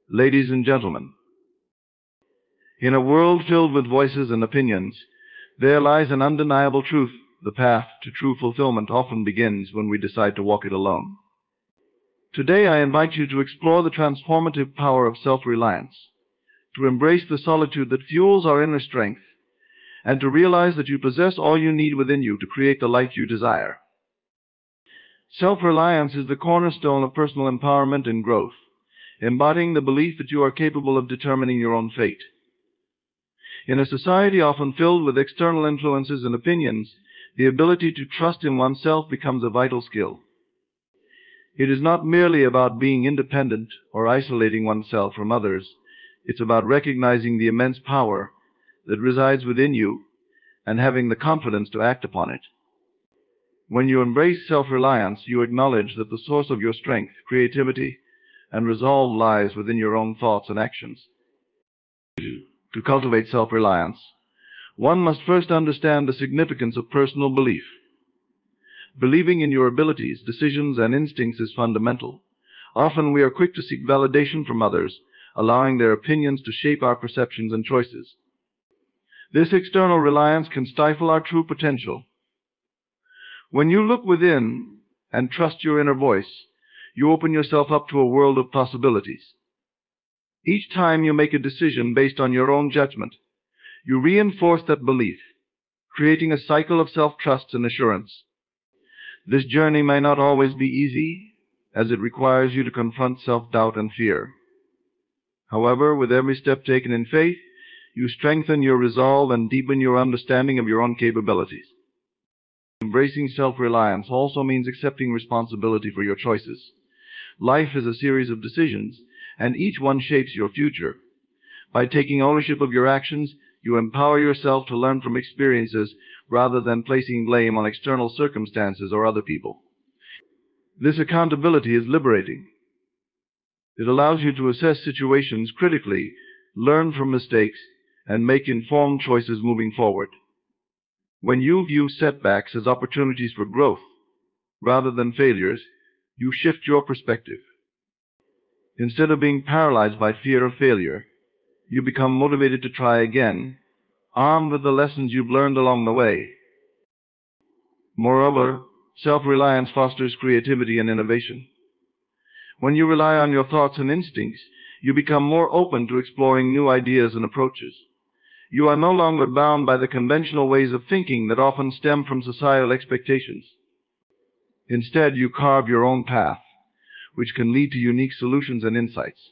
Ladies and gentlemen, in a world filled with voices and opinions, there lies an undeniable truth. The path to true fulfillment often begins when we decide to walk it alone. Today I invite you to explore the transformative power of self-reliance, to embrace the solitude that fuels our inner strength, and to realize that you possess all you need within you to create the life you desire. Self-reliance is the cornerstone of personal empowerment and growth, embodying the belief that you are capable of determining your own fate. In a society often filled with external influences and opinions, the ability to trust in oneself becomes a vital skill. It is not merely about being independent or isolating oneself from others. It's about recognizing the immense power that resides within you and having the confidence to act upon it. When you embrace self-reliance, you acknowledge that the source of your strength, creativity, and resolve lies within your own thoughts and actions. To cultivate self-reliance, one must first understand the significance of personal belief. Believing in your abilities, decisions, and instincts is fundamental. Often we are quick to seek validation from others, allowing their opinions to shape our perceptions and choices. This external reliance can stifle our true potential. When you look within and trust your inner voice, you open yourself up to a world of possibilities. Each time you make a decision based on your own judgment, you reinforce that belief, creating a cycle of self-trust and assurance. This journey may not always be easy, as it requires you to confront self-doubt and fear. However, with every step taken in faith, you strengthen your resolve and deepen your understanding of your own capabilities. Embracing self-reliance also means accepting responsibility for your choices. Life is a series of decisions, and each one shapes your future. By taking ownership of your actions, you empower yourself to learn from experiences rather than placing blame on external circumstances or other people. This accountability is liberating. It allows you to assess situations critically, learn from mistakes, and make informed choices moving forward. When you view setbacks as opportunities for growth rather than failures, you shift your perspective. Instead of being paralyzed by fear of failure, you become motivated to try again, armed with the lessons you've learned along the way. Moreover, self-reliance fosters creativity and innovation. When you rely on your thoughts and instincts, you become more open to exploring new ideas and approaches. You are no longer bound by the conventional ways of thinking that often stem from societal expectations. Instead, you carve your own path, which can lead to unique solutions and insights.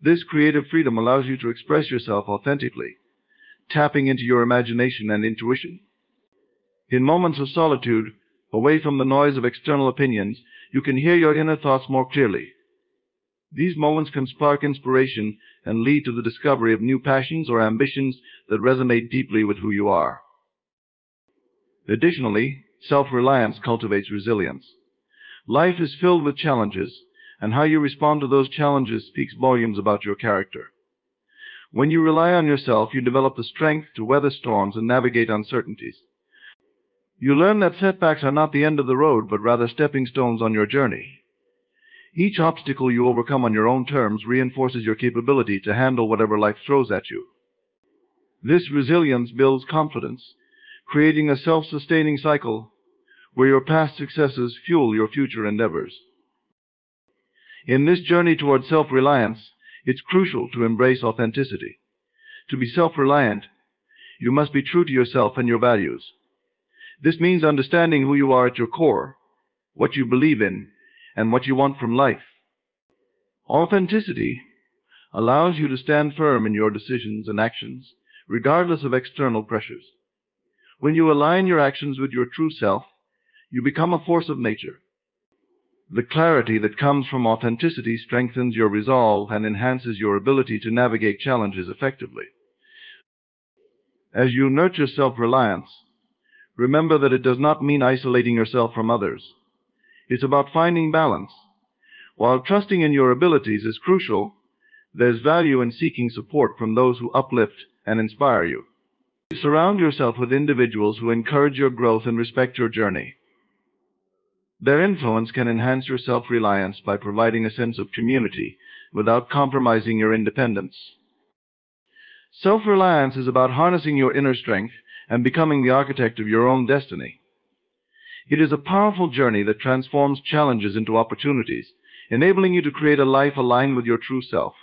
This creative freedom allows you to express yourself authentically, tapping into your imagination and intuition. In moments of solitude, away from the noise of external opinions, you can hear your inner thoughts more clearly. These moments can spark inspiration and lead to the discovery of new passions or ambitions that resonate deeply with who you are. Additionally, self-reliance cultivates resilience. Life is filled with challenges, and how you respond to those challenges speaks volumes about your character. When you rely on yourself, you develop the strength to weather storms and navigate uncertainties. You learn that setbacks are not the end of the road, but rather stepping stones on your journey. Each obstacle you overcome on your own terms reinforces your capability to handle whatever life throws at you. This resilience builds confidence, creating a self-sustaining cycle where your past successes fuel your future endeavors. In this journey toward self-reliance, it's crucial to embrace authenticity. To be self-reliant, you must be true to yourself and your values. This means understanding who you are at your core, what you believe in, and what you want from life. Authenticity allows you to stand firm in your decisions and actions, regardless of external pressures. When you align your actions with your true self, you become a force of nature. The clarity that comes from authenticity strengthens your resolve and enhances your ability to navigate challenges effectively. As you nurture self-reliance, remember that it does not mean isolating yourself from others. It's about finding balance. While trusting in your abilities is crucial, there's value in seeking support from those who uplift and inspire you. Surround yourself with individuals who encourage your growth and respect your journey. Their influence can enhance your self-reliance by providing a sense of community without compromising your independence. Self-reliance is about harnessing your inner strength and becoming the architect of your own destiny. It is a powerful journey that transforms challenges into opportunities, enabling you to create a life aligned with your true self.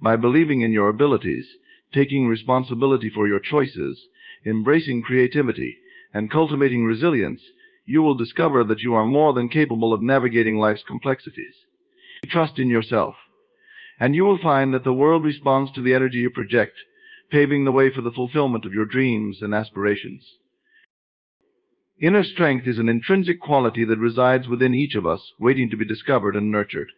By believing in your abilities, taking responsibility for your choices, embracing creativity, and cultivating resilience, you will discover that you are more than capable of navigating life's complexities. Trust in yourself, and you will find that the world responds to the energy you project, paving the way for the fulfillment of your dreams and aspirations. Inner strength is an intrinsic quality that resides within each of us, waiting to be discovered and nurtured.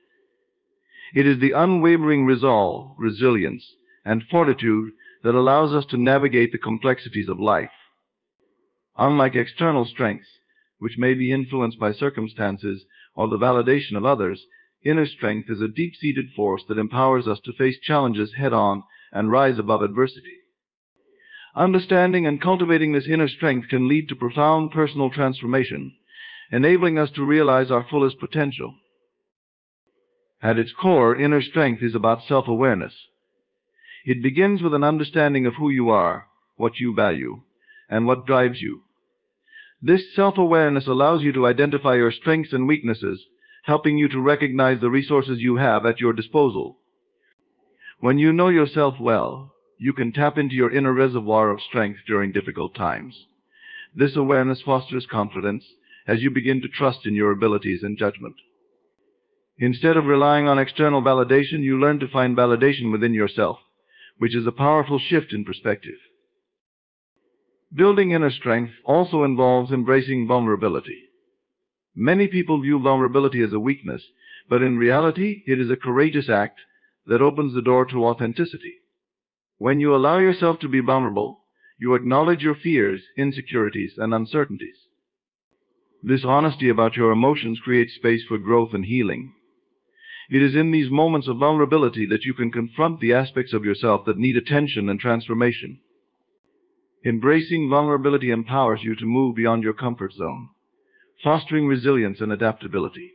It is the unwavering resolve, resilience, and fortitude that allows us to navigate the complexities of life. Unlike external strengths, which may be influenced by circumstances or the validation of others, inner strength is a deep-seated force that empowers us to face challenges head-on and rise above adversity. Understanding and cultivating this inner strength can lead to profound personal transformation, enabling us to realize our fullest potential. At its core, inner strength is about self-awareness. It begins with an understanding of who you are, what you value, and what drives you. This self-awareness allows you to identify your strengths and weaknesses, helping you to recognize the resources you have at your disposal. When you know yourself well, you can tap into your inner reservoir of strength during difficult times. This awareness fosters confidence as you begin to trust in your abilities and judgment. Instead of relying on external validation, you learn to find validation within yourself, which is a powerful shift in perspective. Building inner strength also involves embracing vulnerability. Many people view vulnerability as a weakness, but in reality, it is a courageous act that opens the door to authenticity. When you allow yourself to be vulnerable, you acknowledge your fears, insecurities, and uncertainties. This honesty about your emotions creates space for growth and healing. It is in these moments of vulnerability that you can confront the aspects of yourself that need attention and transformation. Embracing vulnerability empowers you to move beyond your comfort zone, fostering resilience and adaptability.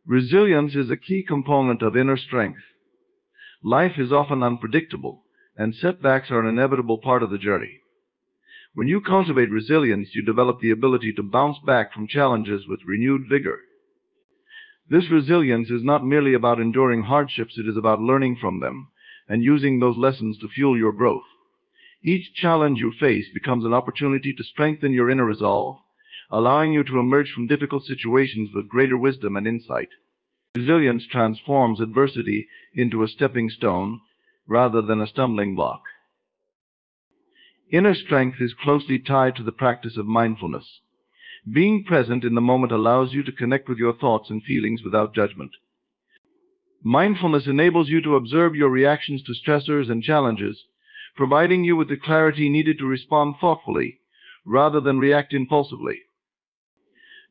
Resilience is a key component of inner strength. Life is often unpredictable, and setbacks are an inevitable part of the journey. When you cultivate resilience, you develop the ability to bounce back from challenges with renewed vigor. This resilience is not merely about enduring hardships, it is about learning from them and using those lessons to fuel your growth. Each challenge you face becomes an opportunity to strengthen your inner resolve, allowing you to emerge from difficult situations with greater wisdom and insight. Resilience transforms adversity into a stepping stone rather than a stumbling block. Inner strength is closely tied to the practice of mindfulness. Being present in the moment allows you to connect with your thoughts and feelings without judgment. Mindfulness enables you to observe your reactions to stressors and challenges, providing you with the clarity needed to respond thoughtfully rather than react impulsively.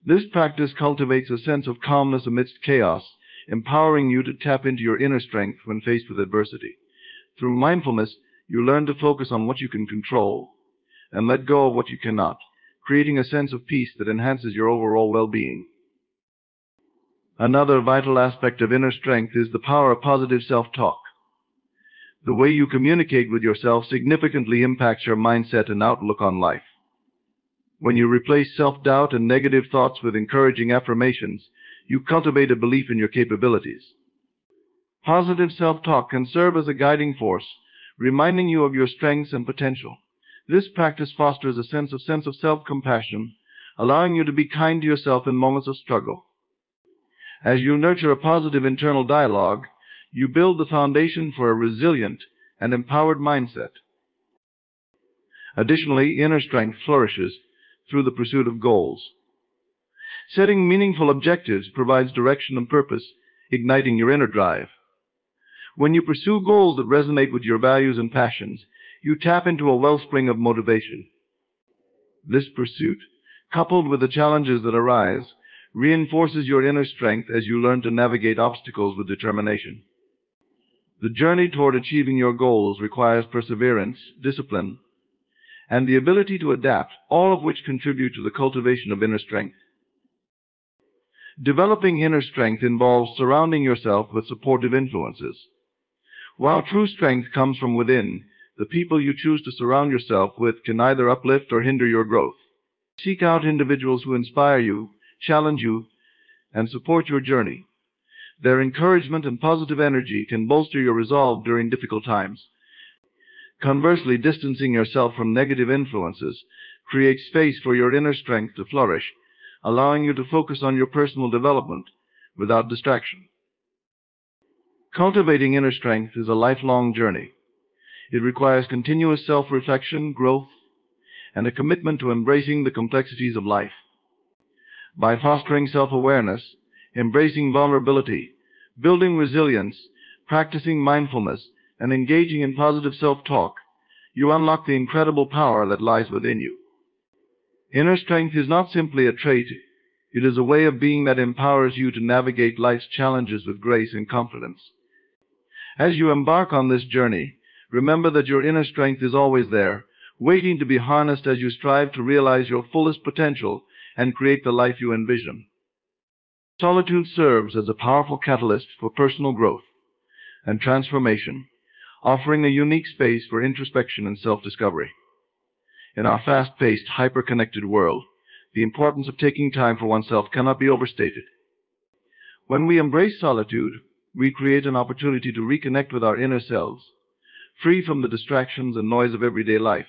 This practice cultivates a sense of calmness amidst chaos, empowering you to tap into your inner strength when faced with adversity. Through mindfulness, you learn to focus on what you can control and let go of what you cannot, creating a sense of peace that enhances your overall well-being. Another vital aspect of inner strength is the power of positive self-talk. The way you communicate with yourself significantly impacts your mindset and outlook on life. When you replace self-doubt and negative thoughts with encouraging affirmations, you cultivate a belief in your capabilities. Positive self-talk can serve as a guiding force, reminding you of your strengths and potential. This practice fosters a sense of self-compassion, allowing you to be kind to yourself in moments of struggle. As you nurture a positive internal dialogue, you build the foundation for a resilient and empowered mindset. Additionally, inner strength flourishes through the pursuit of goals. Setting meaningful objectives provides direction and purpose, igniting your inner drive. When you pursue goals that resonate with your values and passions, you tap into a wellspring of motivation. This pursuit, coupled with the challenges that arise, reinforces your inner strength as you learn to navigate obstacles with determination. The journey toward achieving your goals requires perseverance, discipline, and the ability to adapt, all of which contribute to the cultivation of inner strength. Developing inner strength involves surrounding yourself with supportive influences. While true strength comes from within, the people you choose to surround yourself with can either uplift or hinder your growth. Seek out individuals who inspire you, challenge you, and support your journey. Their encouragement and positive energy can bolster your resolve during difficult times. Conversely, distancing yourself from negative influences creates space for your inner strength to flourish, allowing you to focus on your personal development without distraction. Cultivating inner strength is a lifelong journey. It requires continuous self-reflection, growth, and a commitment to embracing the complexities of life. By fostering self-awareness, embracing vulnerability, building resilience, practicing mindfulness, and engaging in positive self-talk, you unlock the incredible power that lies within you. Inner strength is not simply a trait, it is a way of being that empowers you to navigate life's challenges with grace and confidence. As you embark on this journey, remember that your inner strength is always there, waiting to be harnessed as you strive to realize your fullest potential and create the life you envision. Solitude serves as a powerful catalyst for personal growth and transformation, offering a unique space for introspection and self-discovery. In our fast-paced, hyper-connected world, the importance of taking time for oneself cannot be overstated. When we embrace solitude, we create an opportunity to reconnect with our inner selves, free from the distractions and noise of everyday life.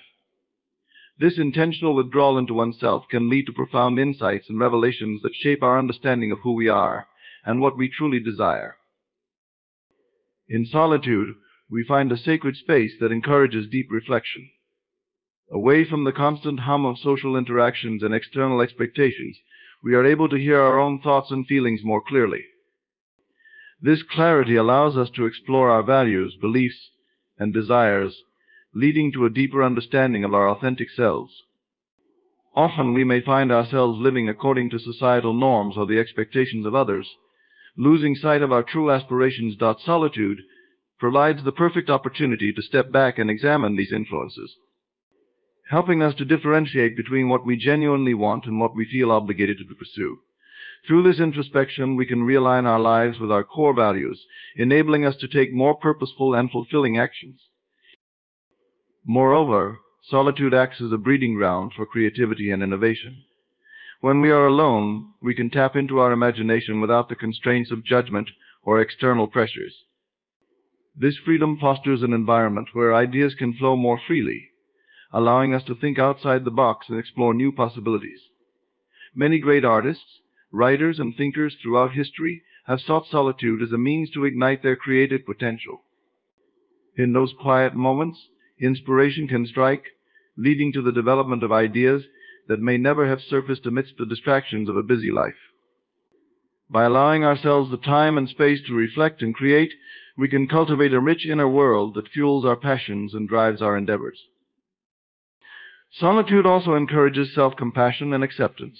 This intentional withdrawal into oneself can lead to profound insights and revelations that shape our understanding of who we are and what we truly desire. In solitude, we find a sacred space that encourages deep reflection. Away from the constant hum of social interactions and external expectations, we are able to hear our own thoughts and feelings more clearly. This clarity allows us to explore our values, beliefs, and desires, leading to a deeper understanding of our authentic selves. Often we may find ourselves living according to societal norms or the expectations of others, losing sight of our true aspirations. Solitude provides the perfect opportunity to step back and examine these influences, helping us to differentiate between what we genuinely want and what we feel obligated to pursue. Through this introspection, we can realign our lives with our core values, enabling us to take more purposeful and fulfilling actions. Moreover, solitude acts as a breeding ground for creativity and innovation. When we are alone, we can tap into our imagination without the constraints of judgment or external pressures. This freedom fosters an environment where ideas can flow more freely, allowing us to think outside the box and explore new possibilities. Many great artists, writers, and thinkers throughout history have sought solitude as a means to ignite their creative potential. In those quiet moments, inspiration can strike, leading to the development of ideas that may never have surfaced amidst the distractions of a busy life. By allowing ourselves the time and space to reflect and create, we can cultivate a rich inner world that fuels our passions and drives our endeavors. Solitude also encourages self-compassion and acceptance.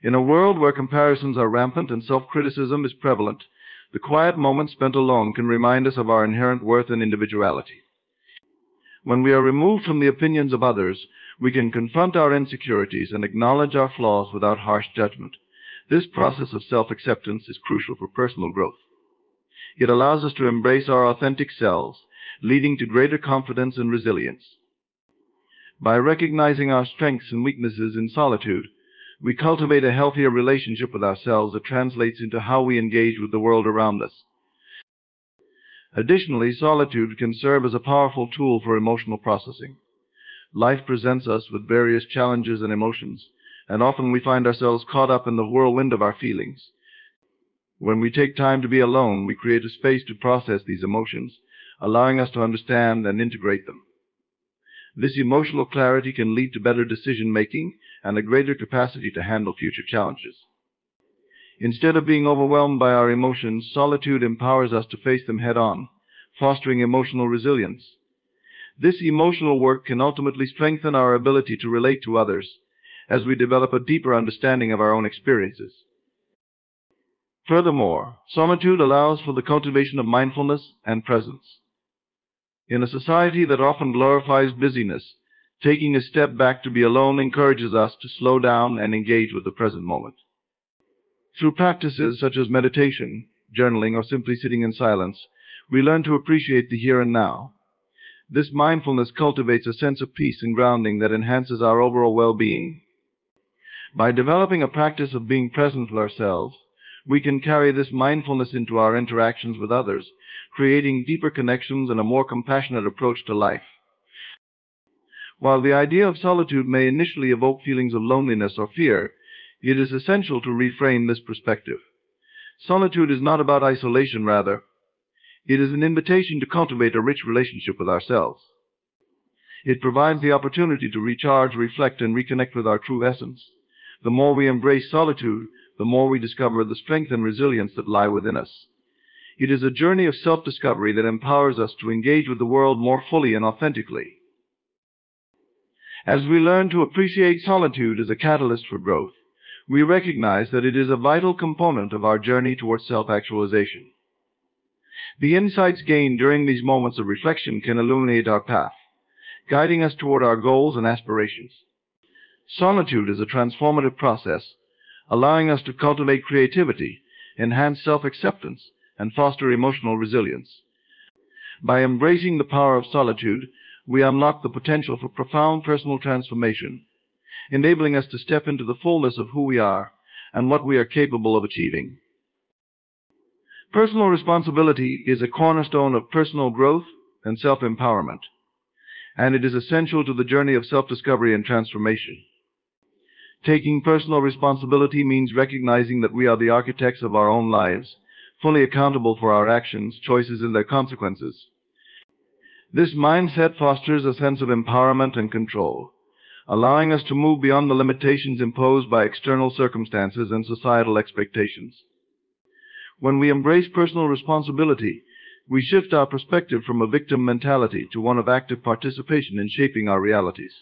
In a world where comparisons are rampant and self-criticism is prevalent, the quiet moments spent alone can remind us of our inherent worth and individuality. When we are removed from the opinions of others, we can confront our insecurities and acknowledge our flaws without harsh judgment. This process of self-acceptance is crucial for personal growth. It allows us to embrace our authentic selves, leading to greater confidence and resilience. By recognizing our strengths and weaknesses in solitude, we cultivate a healthier relationship with ourselves that translates into how we engage with the world around us. Additionally, solitude can serve as a powerful tool for emotional processing. Life presents us with various challenges and emotions, and often we find ourselves caught up in the whirlwind of our feelings. When we take time to be alone, we create a space to process these emotions, allowing us to understand and integrate them. This emotional clarity can lead to better decision-making and a greater capacity to handle future challenges. Instead of being overwhelmed by our emotions, solitude empowers us to face them head-on, fostering emotional resilience. This emotional work can ultimately strengthen our ability to relate to others as we develop a deeper understanding of our own experiences. Furthermore, solitude allows for the cultivation of mindfulness and presence. In a society that often glorifies busyness, taking a step back to be alone encourages us to slow down and engage with the present moment. Through practices such as meditation, journaling, or simply sitting in silence, we learn to appreciate the here and now. This mindfulness cultivates a sense of peace and grounding that enhances our overall well-being. By developing a practice of being present with ourselves, we can carry this mindfulness into our interactions with others, creating deeper connections and a more compassionate approach to life. While the idea of solitude may initially evoke feelings of loneliness or fear, it is essential to reframe this perspective. Solitude is not about isolation, rather. It is an invitation to cultivate a rich relationship with ourselves. It provides the opportunity to recharge, reflect, and reconnect with our true essence. The more we embrace solitude, the more we discover the strength and resilience that lie within us. It is a journey of self-discovery that empowers us to engage with the world more fully and authentically. As we learn to appreciate solitude as a catalyst for growth, we recognize that it is a vital component of our journey towards self-actualization. The insights gained during these moments of reflection can illuminate our path, guiding us toward our goals and aspirations. Solitude is a transformative process, allowing us to cultivate creativity, enhance self-acceptance, and foster emotional resilience. By embracing the power of solitude, we unlock the potential for profound personal transformation, enabling us to step into the fullness of who we are and what we are capable of achieving. Personal responsibility is a cornerstone of personal growth and self-empowerment, and it is essential to the journey of self-discovery and transformation. Taking personal responsibility means recognizing that we are the architects of our own lives, fully accountable for our actions, choices, and their consequences. This mindset fosters a sense of empowerment and control, allowing us to move beyond the limitations imposed by external circumstances and societal expectations. When we embrace personal responsibility, we shift our perspective from a victim mentality to one of active participation in shaping our realities.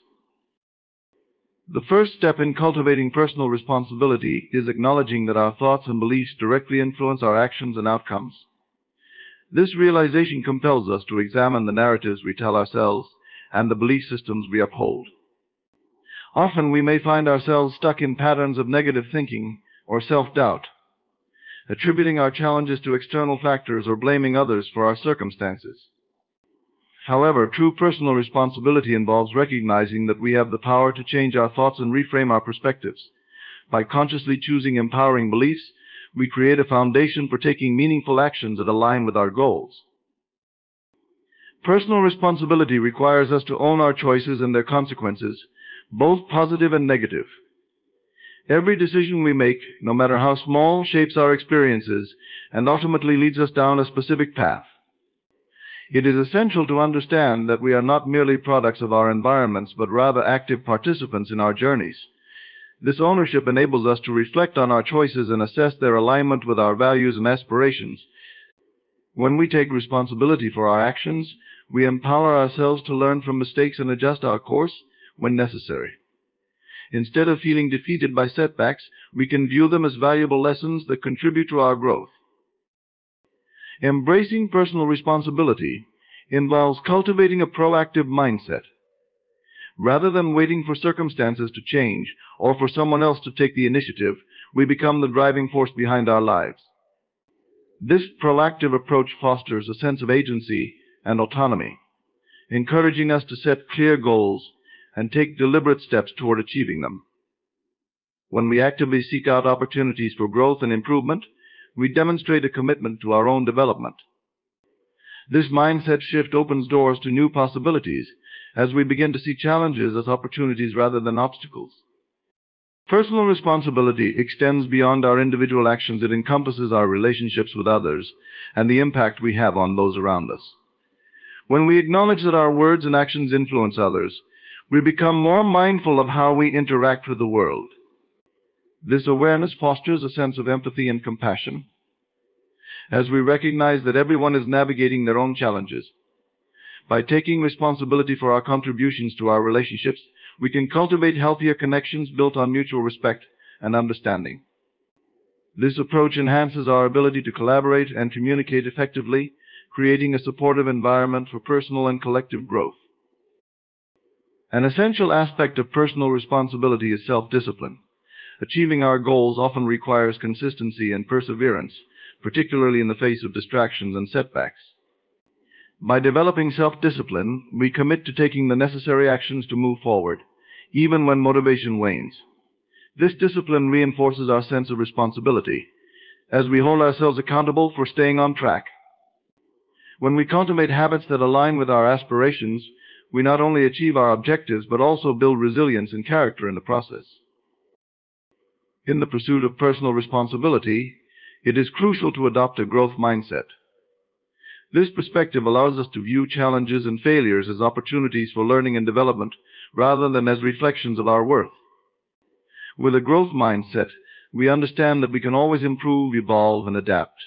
The first step in cultivating personal responsibility is acknowledging that our thoughts and beliefs directly influence our actions and outcomes. This realization compels us to examine the narratives we tell ourselves and the belief systems we uphold. Often we may find ourselves stuck in patterns of negative thinking or self-doubt, attributing our challenges to external factors or blaming others for our circumstances. However, true personal responsibility involves recognizing that we have the power to change our thoughts and reframe our perspectives. By consciously choosing empowering beliefs, we create a foundation for taking meaningful actions that align with our goals. Personal responsibility requires us to own our choices and their consequences, both positive and negative. Every decision we make, no matter how small, shapes our experiences and ultimately leads us down a specific path. It is essential to understand that we are not merely products of our environments, but rather active participants in our journeys. This ownership enables us to reflect on our choices and assess their alignment with our values and aspirations. When we take responsibility for our actions, we empower ourselves to learn from mistakes and adjust our course when necessary. Instead of feeling defeated by setbacks, we can view them as valuable lessons that contribute to our growth. Embracing personal responsibility involves cultivating a proactive mindset. Rather than waiting for circumstances to change or for someone else to take the initiative, we become the driving force behind our lives. This proactive approach fosters a sense of agency and autonomy, encouraging us to set clear goals and take deliberate steps toward achieving them. When we actively seek out opportunities for growth and improvement, we demonstrate a commitment to our own development. This mindset shift opens doors to new possibilities as we begin to see challenges as opportunities rather than obstacles. Personal responsibility extends beyond our individual actions. It encompasses our relationships with others and the impact we have on those around us. When we acknowledge that our words and actions influence others, we become more mindful of how we interact with the world. This awareness fosters a sense of empathy and compassion, as we recognize that everyone is navigating their own challenges. By taking responsibility for our contributions to our relationships, we can cultivate healthier connections built on mutual respect and understanding. This approach enhances our ability to collaborate and communicate effectively, creating a supportive environment for personal and collective growth. An essential aspect of personal responsibility is self-discipline, achieving our goals often requires consistency and perseverance, particularly in the face of distractions and setbacks. By developing self-discipline, we commit to taking the necessary actions to move forward, even when motivation wanes. This discipline reinforces our sense of responsibility, as we hold ourselves accountable for staying on track. When we cultivate habits that align with our aspirations, we not only achieve our objectives but also build resilience and character in the process. In the pursuit of personal responsibility, it is crucial to adopt a growth mindset. This perspective allows us to view challenges and failures as opportunities for learning and development rather than as reflections of our worth. With a growth mindset, we understand that we can always improve, evolve, and adapt.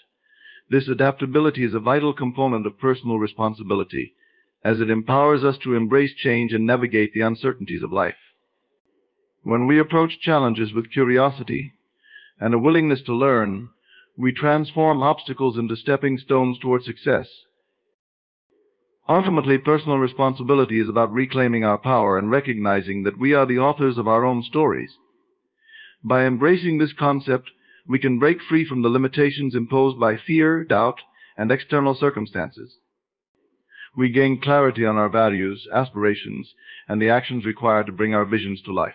This adaptability is a vital component of personal responsibility, as it empowers us to embrace change and navigate the uncertainties of life. When we approach challenges with curiosity and a willingness to learn, we transform obstacles into stepping stones toward success. Ultimately, personal responsibility is about reclaiming our power and recognizing that we are the authors of our own stories. By embracing this concept, we can break free from the limitations imposed by fear, doubt, and external circumstances. We gain clarity on our values, aspirations, and the actions required to bring our visions to life.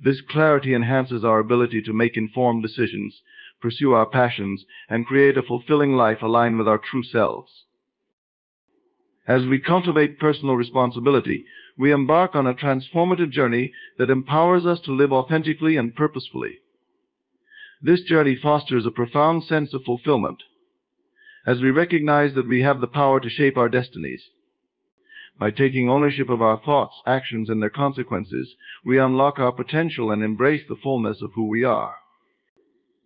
This clarity enhances our ability to make informed decisions, pursue our passions, and create a fulfilling life aligned with our true selves. As we cultivate personal responsibility, we embark on a transformative journey that empowers us to live authentically and purposefully. This journey fosters a profound sense of fulfillment, as we recognize that we have the power to shape our destinies. By taking ownership of our thoughts, actions, and their consequences, we unlock our potential and embrace the fullness of who we are.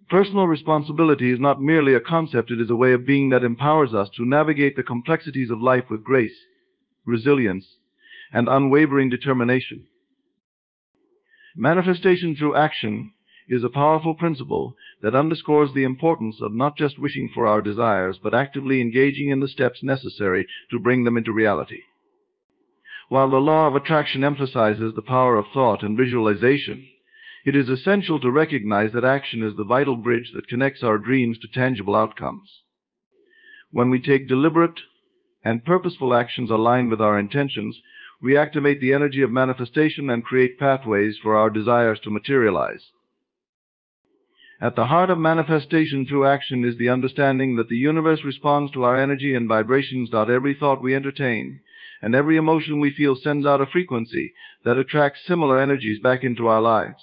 Personal responsibility is not merely a concept, it is a way of being that empowers us to navigate the complexities of life with grace, resilience, and unwavering determination. Manifestation through action is a powerful principle that underscores the importance of not just wishing for our desires, but actively engaging in the steps necessary to bring them into reality. While the law of attraction emphasizes the power of thought and visualization, it is essential to recognize that action is the vital bridge that connects our dreams to tangible outcomes. When we take deliberate and purposeful actions aligned with our intentions, we activate the energy of manifestation and create pathways for our desires to materialize. At the heart of manifestation through action is the understanding that the universe responds to our energy and vibrations. Every thought we entertain and every emotion we feel sends out a frequency that attracts similar energies back into our lives.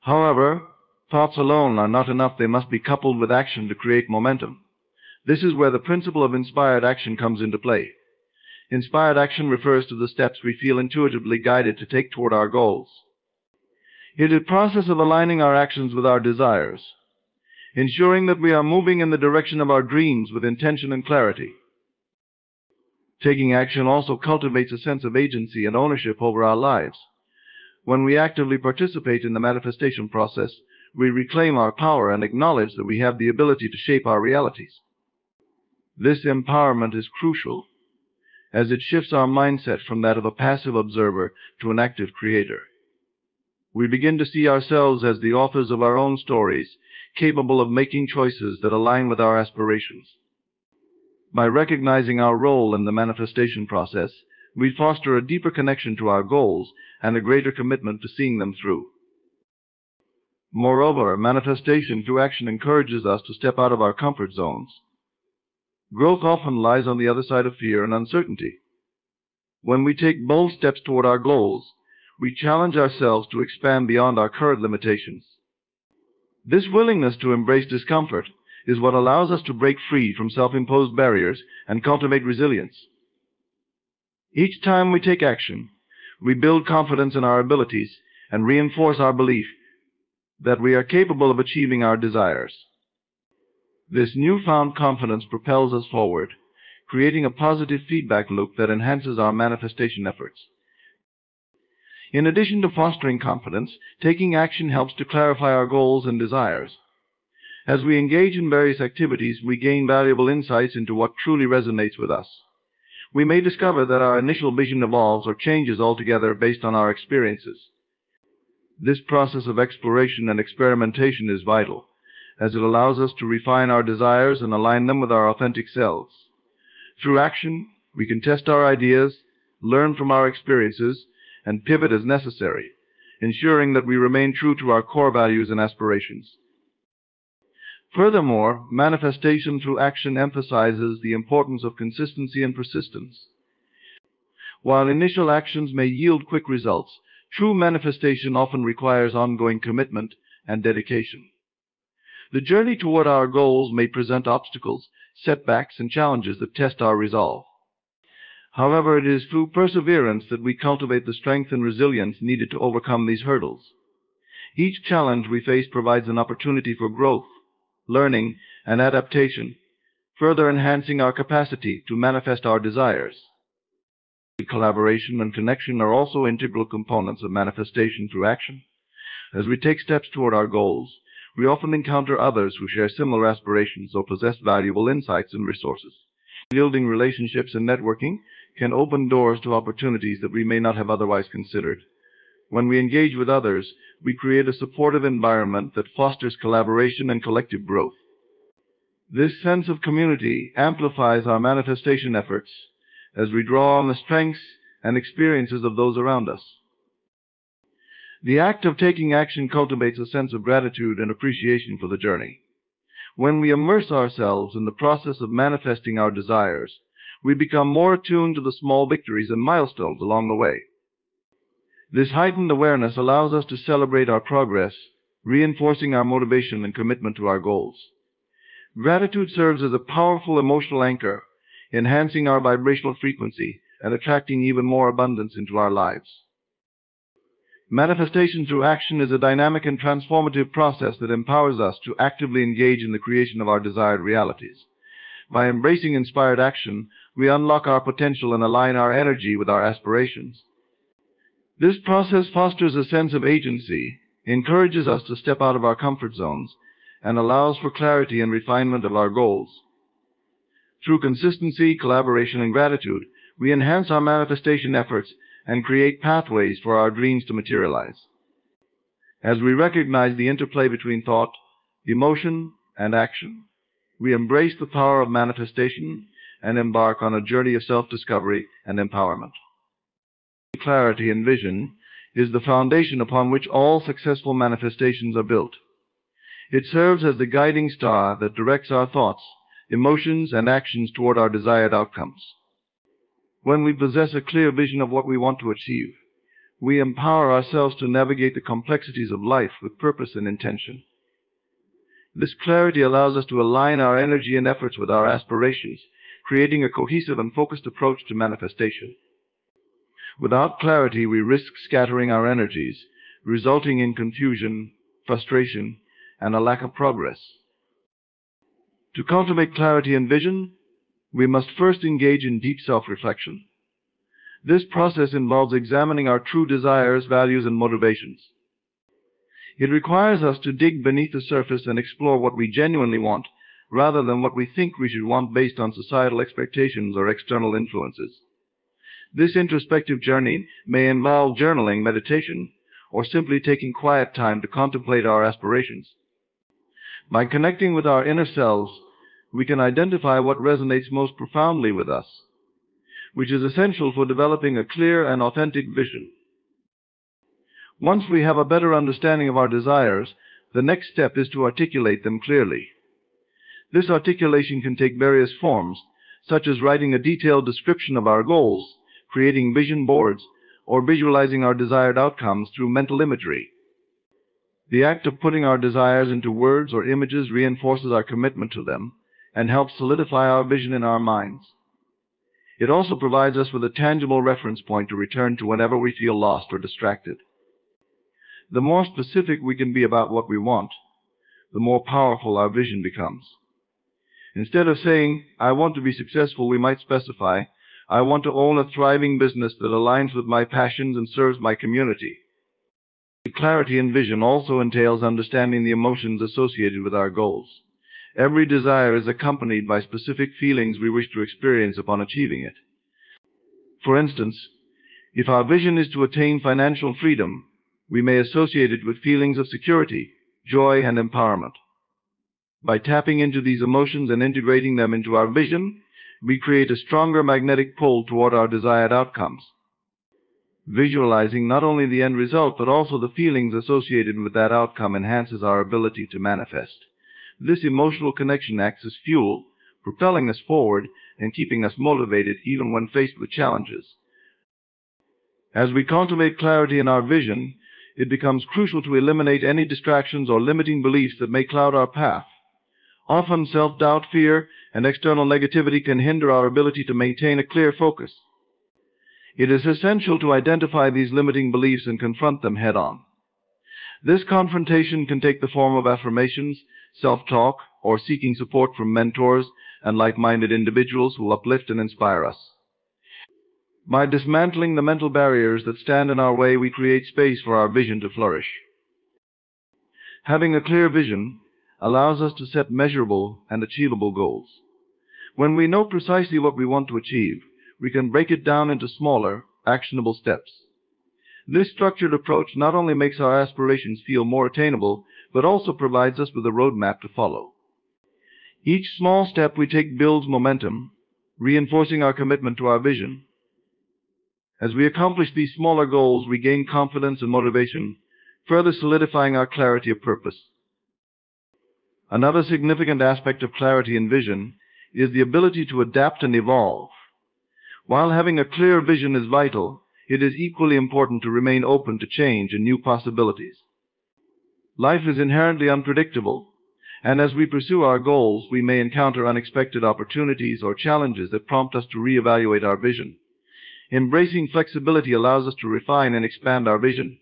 However, thoughts alone are not enough. They must be coupled with action to create momentum. This is where the principle of inspired action comes into play. Inspired action refers to the steps we feel intuitively guided to take toward our goals. It is a process of aligning our actions with our desires, ensuring that we are moving in the direction of our dreams with intention and clarity. Taking action also cultivates a sense of agency and ownership over our lives. When we actively participate in the manifestation process, we reclaim our power and acknowledge that we have the ability to shape our realities. This empowerment is crucial, as it shifts our mindset from that of a passive observer to an active creator. We begin to see ourselves as the authors of our own stories, capable of making choices that align with our aspirations. By recognizing our role in the manifestation process, we foster a deeper connection to our goals and a greater commitment to seeing them through. Moreover, manifestation through action encourages us to step out of our comfort zones. Growth often lies on the other side of fear and uncertainty. When we take bold steps toward our goals, we challenge ourselves to expand beyond our current limitations. This willingness to embrace discomfort is what allows us to break free from self-imposed barriers and cultivate resilience. Each time we take action, we build confidence in our abilities and reinforce our belief that we are capable of achieving our desires. This newfound confidence propels us forward, creating a positive feedback loop that enhances our manifestation efforts. In addition to fostering confidence, taking action helps to clarify our goals and desires. As we engage in various activities, we gain valuable insights into what truly resonates with us. We may discover that our initial vision evolves or changes altogether based on our experiences. This process of exploration and experimentation is vital, as it allows us to refine our desires and align them with our authentic selves. Through action, we can test our ideas, learn from our experiences, and pivot as necessary, ensuring that we remain true to our core values and aspirations. Furthermore, manifestation through action emphasizes the importance of consistency and persistence. While initial actions may yield quick results, true manifestation often requires ongoing commitment and dedication. The journey toward our goals may present obstacles, setbacks, and challenges that test our resolve. However, it is through perseverance that we cultivate the strength and resilience needed to overcome these hurdles. Each challenge we face provides an opportunity for growth, learning, and adaptation, further enhancing our capacity to manifest our desires. Collaboration and connection are also integral components of manifestation through action. As we take steps toward our goals, we often encounter others who share similar aspirations or possess valuable insights and resources. Building relationships and networking can open doors to opportunities that we may not have otherwise considered. When we engage with others, we create a supportive environment that fosters collaboration and collective growth. This sense of community amplifies our manifestation efforts as we draw on the strengths and experiences of those around us. The act of taking action cultivates a sense of gratitude and appreciation for the journey. When we immerse ourselves in the process of manifesting our desires, we become more attuned to the small victories and milestones along the way. This heightened awareness allows us to celebrate our progress, reinforcing our motivation and commitment to our goals. Gratitude serves as a powerful emotional anchor, enhancing our vibrational frequency and attracting even more abundance into our lives. Manifestation through action is a dynamic and transformative process that empowers us to actively engage in the creation of our desired realities. By embracing inspired action, we unlock our potential and align our energy with our aspirations. This process fosters a sense of agency, encourages us to step out of our comfort zones, and allows for clarity and refinement of our goals. Through consistency, collaboration, and gratitude, we enhance our manifestation efforts and create pathways for our dreams to materialize. As we recognize the interplay between thought, emotion, and action, we embrace the power of manifestation and embark on a journey of self-discovery and empowerment. Clarity and vision is the foundation upon which all successful manifestations are built. It serves as the guiding star that directs our thoughts, emotions, and actions toward our desired outcomes. When we possess a clear vision of what we want to achieve, we empower ourselves to navigate the complexities of life with purpose and intention. This clarity allows us to align our energy and efforts with our aspirations, creating a cohesive and focused approach to manifestation. Without clarity, we risk scattering our energies, resulting in confusion, frustration, and a lack of progress. To cultivate clarity and vision, we must first engage in deep self-reflection. This process involves examining our true desires, values, and motivations. It requires us to dig beneath the surface and explore what we genuinely want, rather than what we think we should want based on societal expectations or external influences. This introspective journey may involve journaling, meditation, or simply taking quiet time to contemplate our aspirations. By connecting with our inner selves, we can identify what resonates most profoundly with us, which is essential for developing a clear and authentic vision. Once we have a better understanding of our desires, the next step is to articulate them clearly. This articulation can take various forms, such as writing a detailed description of our goals, creating vision boards, or visualizing our desired outcomes through mental imagery. The act of putting our desires into words or images reinforces our commitment to them and helps solidify our vision in our minds. It also provides us with a tangible reference point to return to whenever we feel lost or distracted. The more specific we can be about what we want, the more powerful our vision becomes. Instead of saying, "I want to be successful," we might specify, "I want to own a thriving business that aligns with my passions and serves my community." Clarity in vision also entails understanding the emotions associated with our goals. Every desire is accompanied by specific feelings we wish to experience upon achieving it. For instance, if our vision is to attain financial freedom, we may associate it with feelings of security, joy, and empowerment. By tapping into these emotions and integrating them into our vision, we create a stronger magnetic pull toward our desired outcomes. Visualizing not only the end result but also the feelings associated with that outcome enhances our ability to manifest. This emotional connection acts as fuel, propelling us forward and keeping us motivated even when faced with challenges. As we cultivate clarity in our vision, it becomes crucial to eliminate any distractions or limiting beliefs that may cloud our path. Often self-doubt, fear, and external negativity can hinder our ability to maintain a clear focus. It is essential to identify these limiting beliefs and confront them head-on. This confrontation can take the form of affirmations, self-talk, or seeking support from mentors and like-minded individuals who uplift and inspire us. By dismantling the mental barriers that stand in our way, we create space for our vision to flourish. Having a clear vision allows us to set measurable and achievable goals. When we know precisely what we want to achieve, we can break it down into smaller, actionable steps. This structured approach not only makes our aspirations feel more attainable, but also provides us with a roadmap to follow. Each small step we take builds momentum, reinforcing our commitment to our vision. As we accomplish these smaller goals, we gain confidence and motivation, further solidifying our clarity of purpose. Another significant aspect of clarity and vision is the ability to adapt and evolve. While having a clear vision is vital, it is equally important to remain open to change and new possibilities. Life is inherently unpredictable, and as we pursue our goals, we may encounter unexpected opportunities or challenges that prompt us to reevaluate our vision. Embracing flexibility allows us to refine and expand our vision,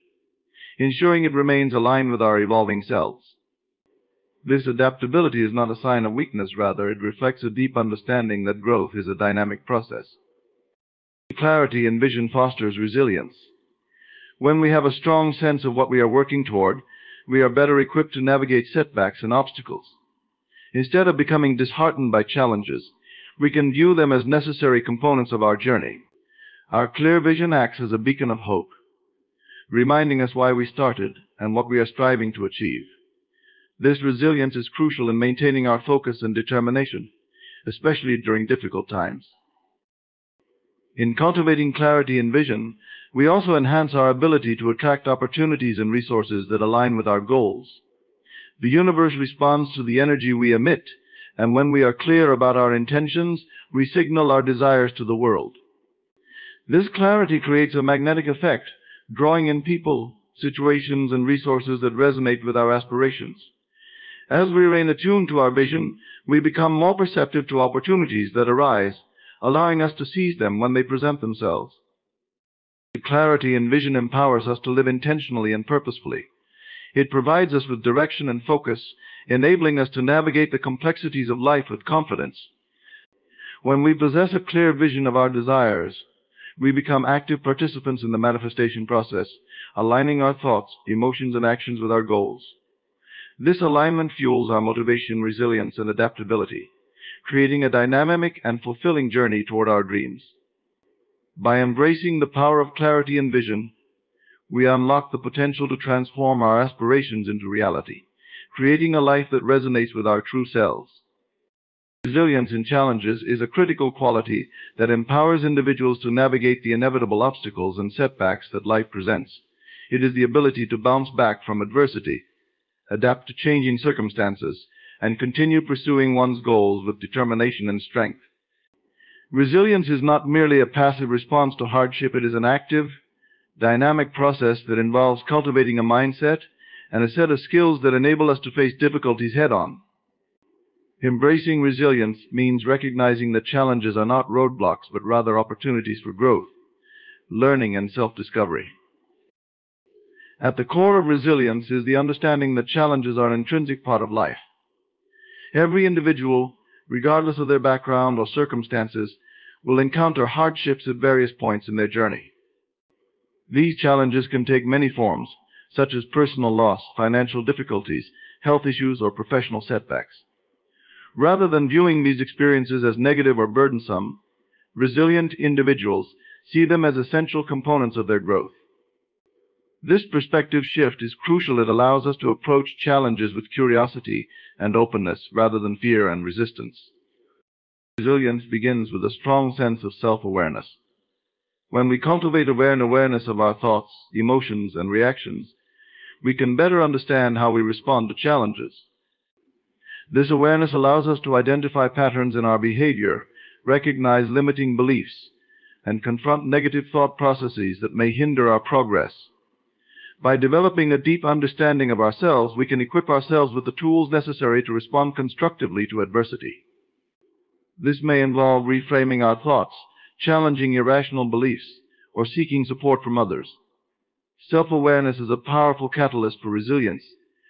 ensuring it remains aligned with our evolving selves. This adaptability is not a sign of weakness, rather, it reflects a deep understanding that growth is a dynamic process. Clarity and vision fosters resilience. When we have a strong sense of what we are working toward, we are better equipped to navigate setbacks and obstacles. Instead of becoming disheartened by challenges, we can view them as necessary components of our journey. Our clear vision acts as a beacon of hope, reminding us why we started and what we are striving to achieve. This resilience is crucial in maintaining our focus and determination, especially during difficult times. In cultivating clarity and vision, we also enhance our ability to attract opportunities and resources that align with our goals. The universe responds to the energy we emit, and when we are clear about our intentions, we signal our desires to the world. This clarity creates a magnetic effect, drawing in people, situations, and resources that resonate with our aspirations. As we remain attuned to our vision, we become more perceptive to opportunities that arise, allowing us to seize them when they present themselves. Clarity and vision empowers us to live intentionally and purposefully. It provides us with direction and focus, enabling us to navigate the complexities of life with confidence. When we possess a clear vision of our desires, we become active participants in the manifestation process, aligning our thoughts, emotions, and actions with our goals. This alignment fuels our motivation, resilience, and adaptability, creating a dynamic and fulfilling journey toward our dreams. By embracing the power of clarity and vision, we unlock the potential to transform our aspirations into reality, creating a life that resonates with our true selves. Resilience in challenges is a critical quality that empowers individuals to navigate the inevitable obstacles and setbacks that life presents. It is the ability to bounce back from adversity, adapt to changing circumstances, and continue pursuing one's goals with determination and strength. Resilience is not merely a passive response to hardship, it is an active, dynamic process that involves cultivating a mindset and a set of skills that enable us to face difficulties head-on. Embracing resilience means recognizing that challenges are not roadblocks, but rather opportunities for growth, learning, and self-discovery. At the core of resilience is the understanding that challenges are an intrinsic part of life. Every individual, regardless of their background or circumstances, will encounter hardships at various points in their journey. These challenges can take many forms, such as personal loss, financial difficulties, health issues, or professional setbacks. Rather than viewing these experiences as negative or burdensome, resilient individuals see them as essential components of their growth. This perspective shift is crucial. It allows us to approach challenges with curiosity and openness rather than fear and resistance. Resilience begins with a strong sense of self-awareness. When we cultivate awareness of our thoughts, emotions, and reactions, we can better understand how we respond to challenges. This awareness allows us to identify patterns in our behavior, recognize limiting beliefs, and confront negative thought processes that may hinder our progress. By developing a deep understanding of ourselves, we can equip ourselves with the tools necessary to respond constructively to adversity. This may involve reframing our thoughts, challenging irrational beliefs, or seeking support from others. Self-awareness is a powerful catalyst for resilience,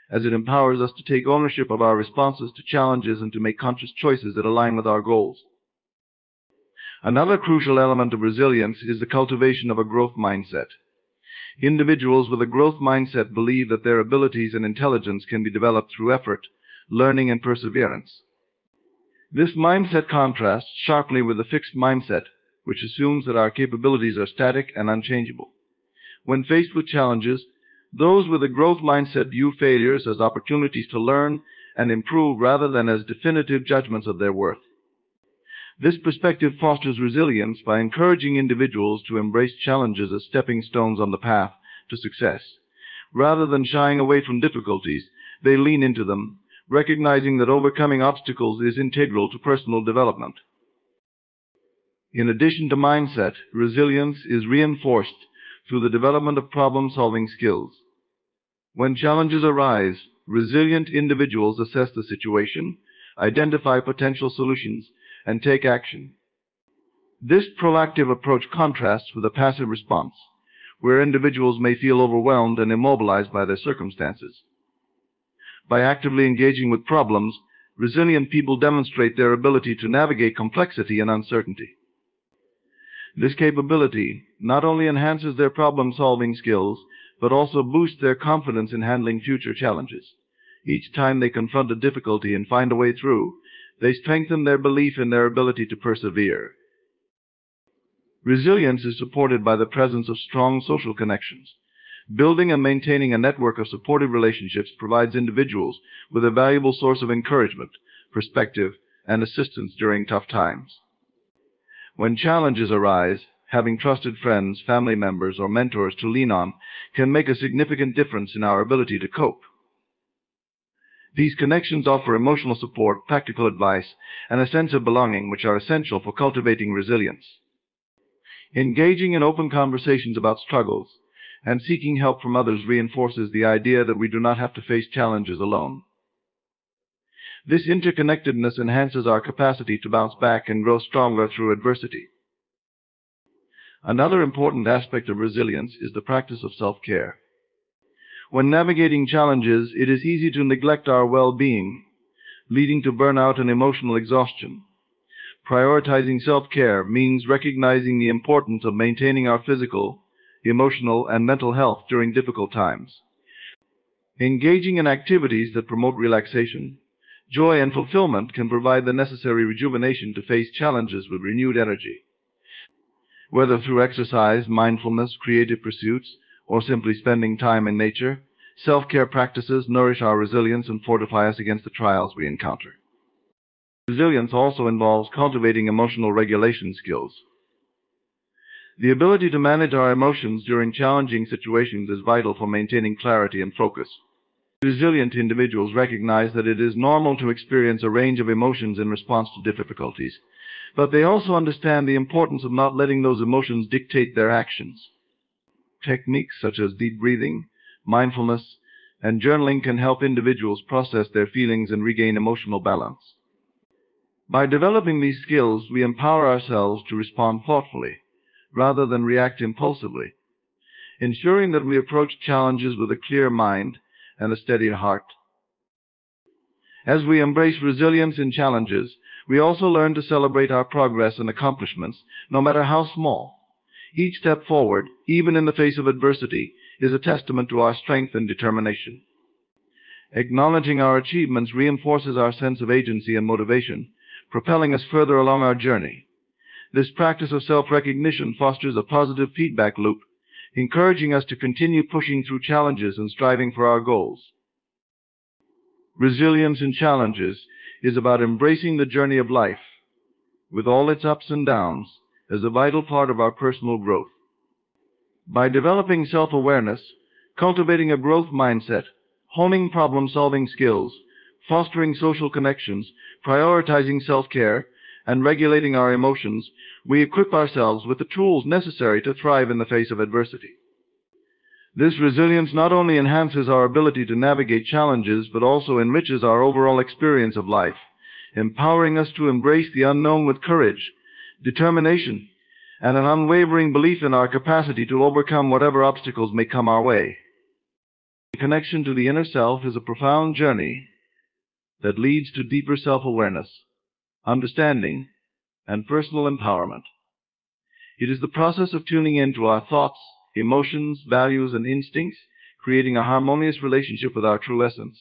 as it empowers us to take ownership of our responses to challenges and to make conscious choices that align with our goals. Another crucial element of resilience is the cultivation of a growth mindset. Individuals with a growth mindset believe that their abilities and intelligence can be developed through effort, learning, and perseverance. This mindset contrasts sharply with the fixed mindset, which assumes that our capabilities are static and unchangeable. When faced with challenges, those with a growth mindset view failures as opportunities to learn and improve rather than as definitive judgments of their worth. This perspective fosters resilience by encouraging individuals to embrace challenges as stepping stones on the path to success. Rather than shying away from difficulties, they lean into them, recognizing that overcoming obstacles is integral to personal development. In addition to mindset, resilience is reinforced through the development of problem-solving skills. When challenges arise, resilient individuals assess the situation, identify potential solutions, and take action. This proactive approach contrasts with a passive response, where individuals may feel overwhelmed and immobilized by their circumstances. By actively engaging with problems, resilient people demonstrate their ability to navigate complexity and uncertainty. This capability not only enhances their problem-solving skills, but also boosts their confidence in handling future challenges. Each time they confront a difficulty and find a way through, they strengthen their belief in their ability to persevere. Resilience is supported by the presence of strong social connections. Building and maintaining a network of supportive relationships provides individuals with a valuable source of encouragement, perspective, and assistance during tough times. When challenges arise, having trusted friends, family members, or mentors to lean on can make a significant difference in our ability to cope. These connections offer emotional support, practical advice, and a sense of belonging which are essential for cultivating resilience. Engaging in open conversations about struggles and seeking help from others reinforces the idea that we do not have to face challenges alone. This interconnectedness enhances our capacity to bounce back and grow stronger through adversity. Another important aspect of resilience is the practice of self-care. When navigating challenges, it is easy to neglect our well-being, leading to burnout and emotional exhaustion. Prioritizing self-care means recognizing the importance of maintaining our physical, emotional, and mental health during difficult times. Engaging in activities that promote relaxation, joy, and fulfillment can provide the necessary rejuvenation to face challenges with renewed energy. Whether through exercise, mindfulness, creative pursuits, or simply spending time in nature, self-care practices nourish our resilience and fortify us against the trials we encounter. Resilience also involves cultivating emotional regulation skills. The ability to manage our emotions during challenging situations is vital for maintaining clarity and focus. Resilient individuals recognize that it is normal to experience a range of emotions in response to difficulties, but they also understand the importance of not letting those emotions dictate their actions. Techniques such as deep breathing, mindfulness, and journaling can help individuals process their feelings and regain emotional balance. By developing these skills, we empower ourselves to respond thoughtfully, rather than react impulsively, ensuring that we approach challenges with a clear mind and a steady heart. As we embrace resilience in challenges, we also learn to celebrate our progress and accomplishments, no matter how small. Each step forward, even in the face of adversity, is a testament to our strength and determination. Acknowledging our achievements reinforces our sense of agency and motivation, propelling us further along our journey. This practice of self-recognition fosters a positive feedback loop, encouraging us to continue pushing through challenges and striving for our goals. Resilience in challenges is about embracing the journey of life, with all its ups and downs, as a vital part of our personal growth. By developing self-awareness, cultivating a growth mindset, honing problem-solving skills, fostering social connections, prioritizing self-care, and regulating our emotions, we equip ourselves with the tools necessary to thrive in the face of adversity. This resilience not only enhances our ability to navigate challenges, but also enriches our overall experience of life, empowering us to embrace the unknown with courage, determination, and an unwavering belief in our capacity to overcome whatever obstacles may come our way. The connection to the inner self is a profound journey that leads to deeper self-awareness, understanding, and personal empowerment. It is the process of tuning into our thoughts, emotions, values, and instincts, creating a harmonious relationship with our true essence.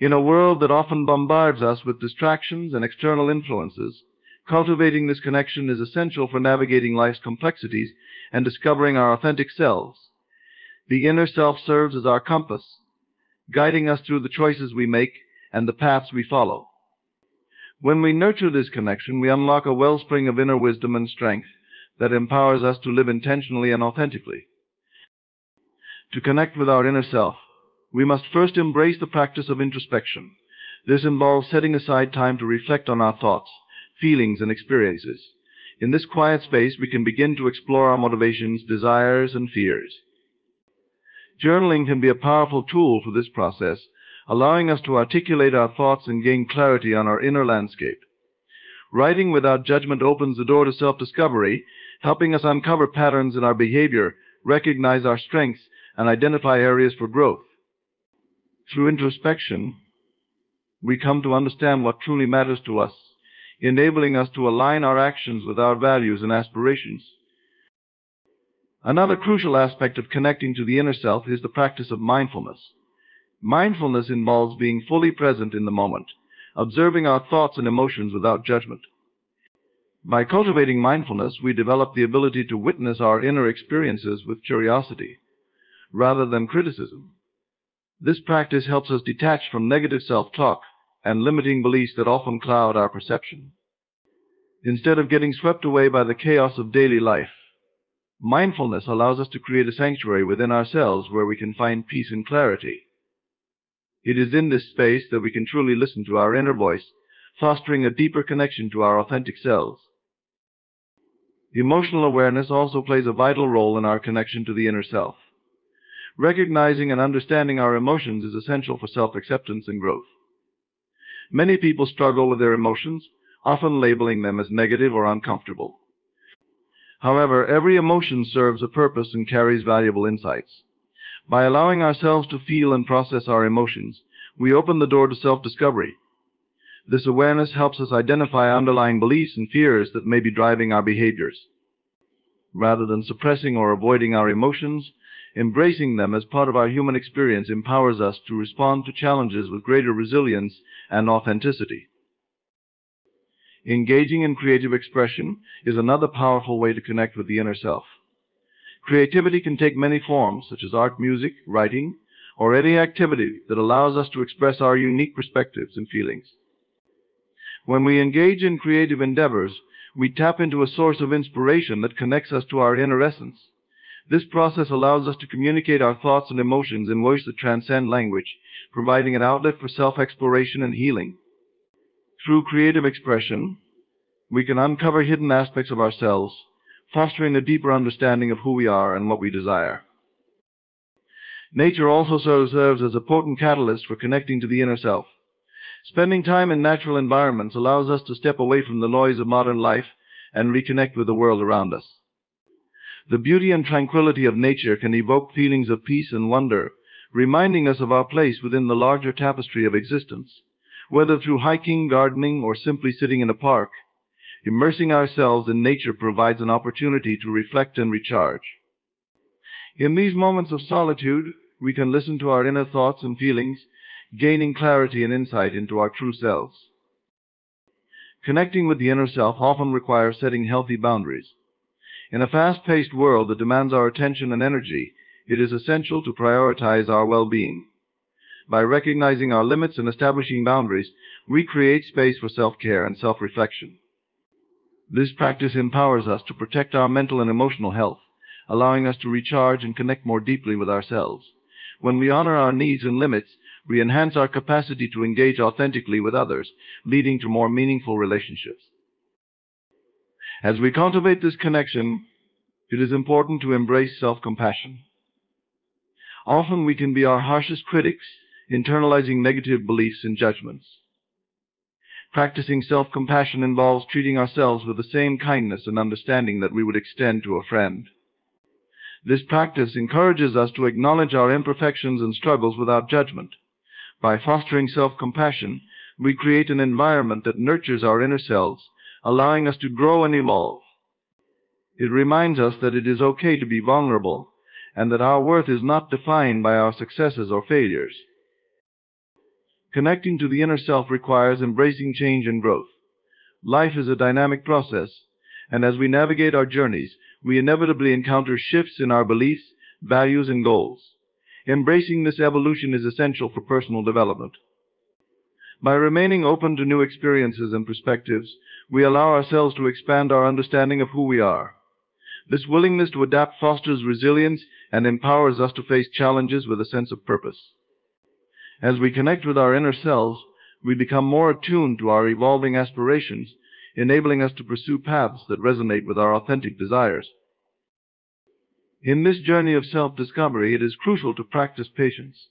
In a world that often bombards us with distractions and external influences, cultivating this connection is essential for navigating life's complexities and discovering our authentic selves. The inner self serves as our compass, guiding us through the choices we make and the paths we follow. When we nurture this connection, we unlock a wellspring of inner wisdom and strength that empowers us to live intentionally and authentically. To connect with our inner self, we must first embrace the practice of introspection. This involves setting aside time to reflect on our thoughts, feelings, and experiences. In this quiet space, we can begin to explore our motivations, desires, and fears. Journaling can be a powerful tool for this process, allowing us to articulate our thoughts and gain clarity on our inner landscape. Writing without judgment opens the door to self-discovery, helping us uncover patterns in our behavior, recognize our strengths, and identify areas for growth. Through introspection, we come to understand what truly matters to us, enabling us to align our actions with our values and aspirations. Another crucial aspect of connecting to the inner self is the practice of mindfulness. Mindfulness involves being fully present in the moment, observing our thoughts and emotions without judgment. By cultivating mindfulness, we develop the ability to witness our inner experiences with curiosity, rather than criticism. This practice helps us detach from negative self-talk and limiting beliefs that often cloud our perception. Instead of getting swept away by the chaos of daily life, mindfulness allows us to create a sanctuary within ourselves where we can find peace and clarity. It is in this space that we can truly listen to our inner voice, fostering a deeper connection to our authentic selves. Emotional awareness also plays a vital role in our connection to the inner self. Recognizing and understanding our emotions is essential for self-acceptance and growth. Many people struggle with their emotions, often labeling them as negative or uncomfortable. However, every emotion serves a purpose and carries valuable insights. By allowing ourselves to feel and process our emotions, we open the door to self-discovery. This awareness helps us identify underlying beliefs and fears that may be driving our behaviors. Rather than suppressing or avoiding our emotions, embracing them as part of our human experience empowers us to respond to challenges with greater resilience and authenticity. Engaging in creative expression is another powerful way to connect with the inner self. Creativity can take many forms, such as art, music, writing, or any activity that allows us to express our unique perspectives and feelings. When we engage in creative endeavors, we tap into a source of inspiration that connects us to our inner essence. This process allows us to communicate our thoughts and emotions in ways that transcend language, providing an outlet for self-exploration and healing. Through creative expression, we can uncover hidden aspects of ourselves, fostering a deeper understanding of who we are and what we desire. Nature also serves as a potent catalyst for connecting to the inner self. Spending time in natural environments allows us to step away from the noise of modern life and reconnect with the world around us. The beauty and tranquility of nature can evoke feelings of peace and wonder, reminding us of our place within the larger tapestry of existence. Whether through hiking, gardening, or simply sitting in a park, immersing ourselves in nature provides an opportunity to reflect and recharge. In these moments of solitude, we can listen to our inner thoughts and feelings, gaining clarity and insight into our true selves. Connecting with the inner self often requires setting healthy boundaries. In a fast-paced world that demands our attention and energy, it is essential to prioritize our well-being. By recognizing our limits and establishing boundaries, we create space for self-care and self-reflection. This practice empowers us to protect our mental and emotional health, allowing us to recharge and connect more deeply with ourselves. When we honor our needs and limits, we enhance our capacity to engage authentically with others, leading to more meaningful relationships. As we cultivate this connection, it is important to embrace self-compassion. Often we can be our harshest critics, internalizing negative beliefs and judgments. Practicing self-compassion involves treating ourselves with the same kindness and understanding that we would extend to a friend. This practice encourages us to acknowledge our imperfections and struggles without judgment. By fostering self-compassion, we create an environment that nurtures our inner selves, allowing us to grow and evolve. It reminds us that it is okay to be vulnerable, and that our worth is not defined by our successes or failures. Connecting to the inner self requires embracing change and growth. Life is a dynamic process, and as we navigate our journeys, we inevitably encounter shifts in our beliefs, values, and goals. Embracing this evolution is essential for personal development. By remaining open to new experiences and perspectives, we allow ourselves to expand our understanding of who we are. This willingness to adapt fosters resilience and empowers us to face challenges with a sense of purpose. As we connect with our inner selves, we become more attuned to our evolving aspirations, enabling us to pursue paths that resonate with our authentic desires. In this journey of self-discovery, it is crucial to practice patience.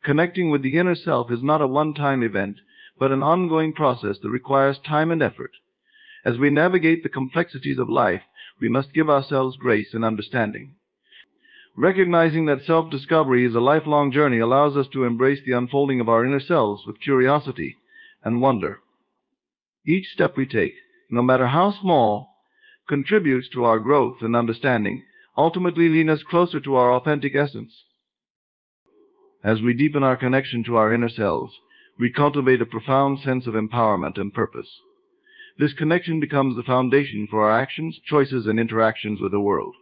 Connecting with the inner self is not a one-time event, but an ongoing process that requires time and effort. As we navigate the complexities of life, we must give ourselves grace and understanding. Recognizing that self-discovery is a lifelong journey allows us to embrace the unfolding of our inner selves with curiosity and wonder. Each step we take, no matter how small, contributes to our growth and understanding, ultimately leading us closer to our authentic essence. As we deepen our connection to our inner selves, we cultivate a profound sense of empowerment and purpose. This connection becomes the foundation for our actions, choices, and interactions with the world.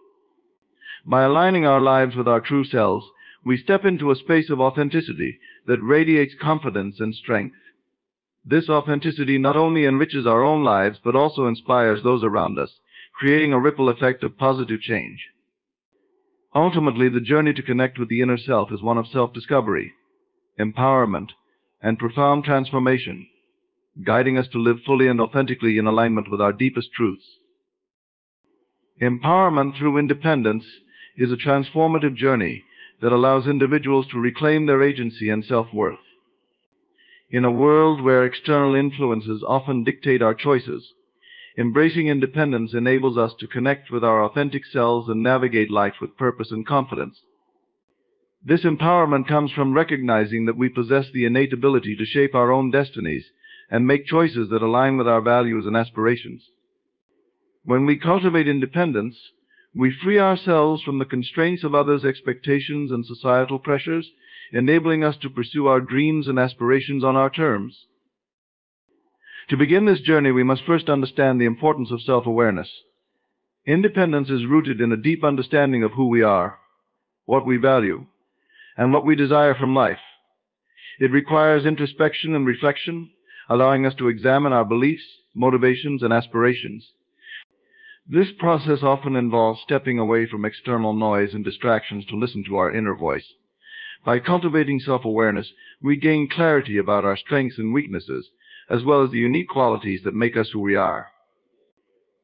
By aligning our lives with our true selves, we step into a space of authenticity that radiates confidence and strength. This authenticity not only enriches our own lives, but also inspires those around us, creating a ripple effect of positive change. Ultimately, the journey to connect with the inner self is one of self-discovery, empowerment, and profound transformation, guiding us to live fully and authentically in alignment with our deepest truths. Empowerment through independence is a transformative journey that allows individuals to reclaim their agency and self-worth. In a world where external influences often dictate our choices, embracing independence enables us to connect with our authentic selves and navigate life with purpose and confidence. This empowerment comes from recognizing that we possess the innate ability to shape our own destinies and make choices that align with our values and aspirations. When we cultivate independence, we free ourselves from the constraints of others' expectations and societal pressures, enabling us to pursue our dreams and aspirations on our terms. To begin this journey, we must first understand the importance of self-awareness. Independence is rooted in a deep understanding of who we are, what we value, and what we desire from life. It requires introspection and reflection, allowing us to examine our beliefs, motivations, and aspirations. This process often involves stepping away from external noise and distractions to listen to our inner voice. By cultivating self-awareness, we gain clarity about our strengths and weaknesses, as well as the unique qualities that make us who we are.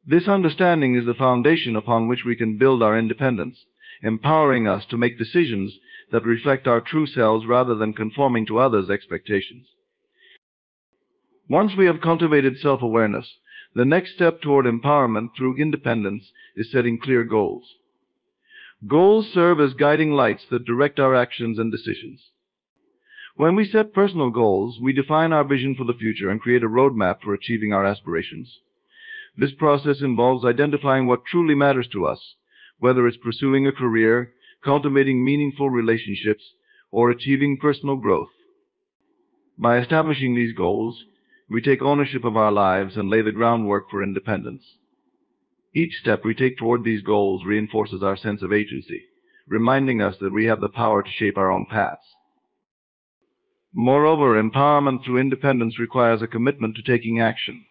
This understanding is the foundation upon which we can build our independence, empowering us to make decisions that reflect our true selves rather than conforming to others' expectations. Once we have cultivated self-awareness, the next step toward empowerment through independence is setting clear goals. Goals serve as guiding lights that direct our actions and decisions. When we set personal goals, we define our vision for the future and create a roadmap for achieving our aspirations. This process involves identifying what truly matters to us, whether it's pursuing a career, cultivating meaningful relationships, or achieving personal growth. By establishing these goals, we take ownership of our lives and lay the groundwork for independence. Each step we take toward these goals reinforces our sense of agency, reminding us that we have the power to shape our own paths. Moreover, empowerment through independence requires a commitment to taking action.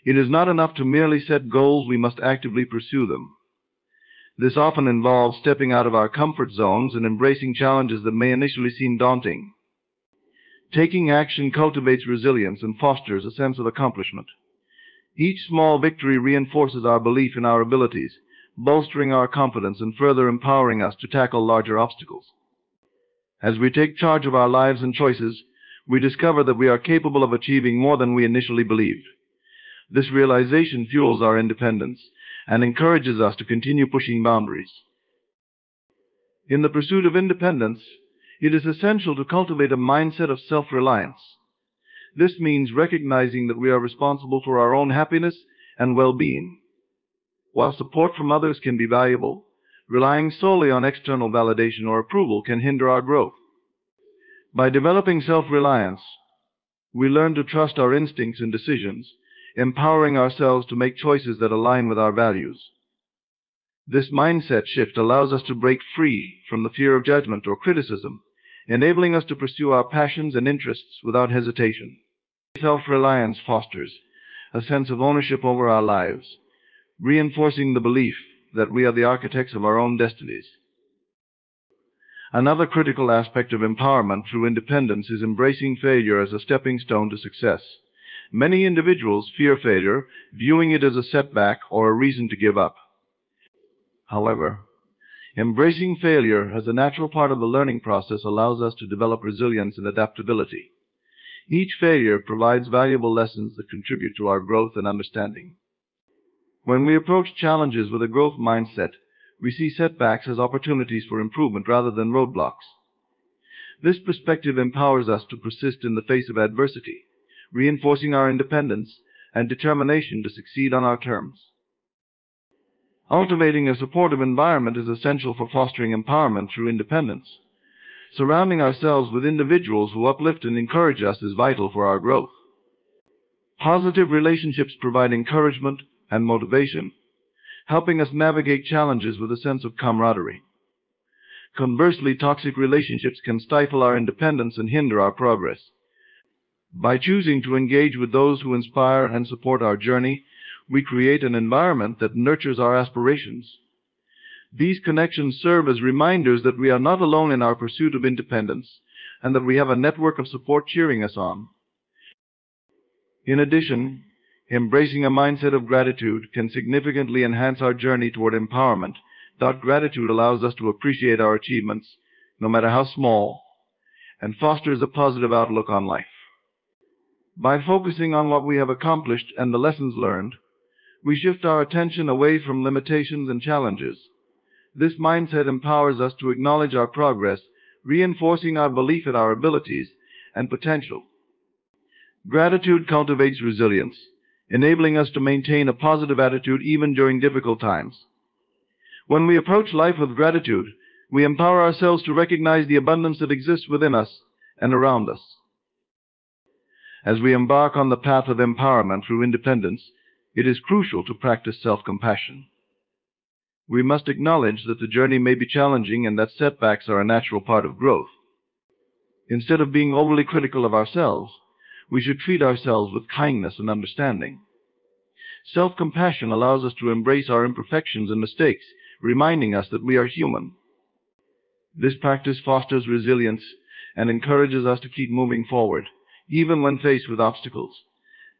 It is not enough to merely set goals, we must actively pursue them. This often involves stepping out of our comfort zones and embracing challenges that may initially seem daunting. Taking action cultivates resilience and fosters a sense of accomplishment. Each small victory reinforces our belief in our abilities, bolstering our confidence and further empowering us to tackle larger obstacles. As we take charge of our lives and choices, we discover that we are capable of achieving more than we initially believed. This realization fuels our independence and encourages us to continue pushing boundaries. In the pursuit of independence, it is essential to cultivate a mindset of self-reliance. This means recognizing that we are responsible for our own happiness and well-being. While support from others can be valuable, relying solely on external validation or approval can hinder our growth. By developing self-reliance, we learn to trust our instincts and decisions, empowering ourselves to make choices that align with our values. This mindset shift allows us to break free from the fear of judgment or criticism, enabling us to pursue our passions and interests without hesitation. Self-reliance fosters a sense of ownership over our lives, reinforcing the belief that we are the architects of our own destinies. Another critical aspect of empowerment through independence is embracing failure as a stepping stone to success. Many individuals fear failure, viewing it as a setback or a reason to give up. However, embracing failure as a natural part of the learning process allows us to develop resilience and adaptability. Each failure provides valuable lessons that contribute to our growth and understanding. When we approach challenges with a growth mindset, we see setbacks as opportunities for improvement rather than roadblocks. This perspective empowers us to persist in the face of adversity, reinforcing our independence and determination to succeed on our terms. Cultivating a supportive environment is essential for fostering empowerment through independence. Surrounding ourselves with individuals who uplift and encourage us is vital for our growth. Positive relationships provide encouragement and motivation, helping us navigate challenges with a sense of camaraderie. Conversely, toxic relationships can stifle our independence and hinder our progress. By choosing to engage with those who inspire and support our journey, we create an environment that nurtures our aspirations. These connections serve as reminders that we are not alone in our pursuit of independence and that we have a network of support cheering us on. In addition, embracing a mindset of gratitude can significantly enhance our journey toward empowerment. That gratitude allows us to appreciate our achievements, no matter how small, and fosters a positive outlook on life. By focusing on what we have accomplished and the lessons learned, we shift our attention away from limitations and challenges. This mindset empowers us to acknowledge our progress, reinforcing our belief in our abilities and potential. Gratitude cultivates resilience, enabling us to maintain a positive attitude even during difficult times. When we approach life with gratitude, we empower ourselves to recognize the abundance that exists within us and around us. As we embark on the path of empowerment through independence, it is crucial to practice self-compassion. We must acknowledge that the journey may be challenging and that setbacks are a natural part of growth. Instead of being overly critical of ourselves, we should treat ourselves with kindness and understanding. Self-compassion allows us to embrace our imperfections and mistakes, reminding us that we are human. This practice fosters resilience and encourages us to keep moving forward, even when faced with obstacles.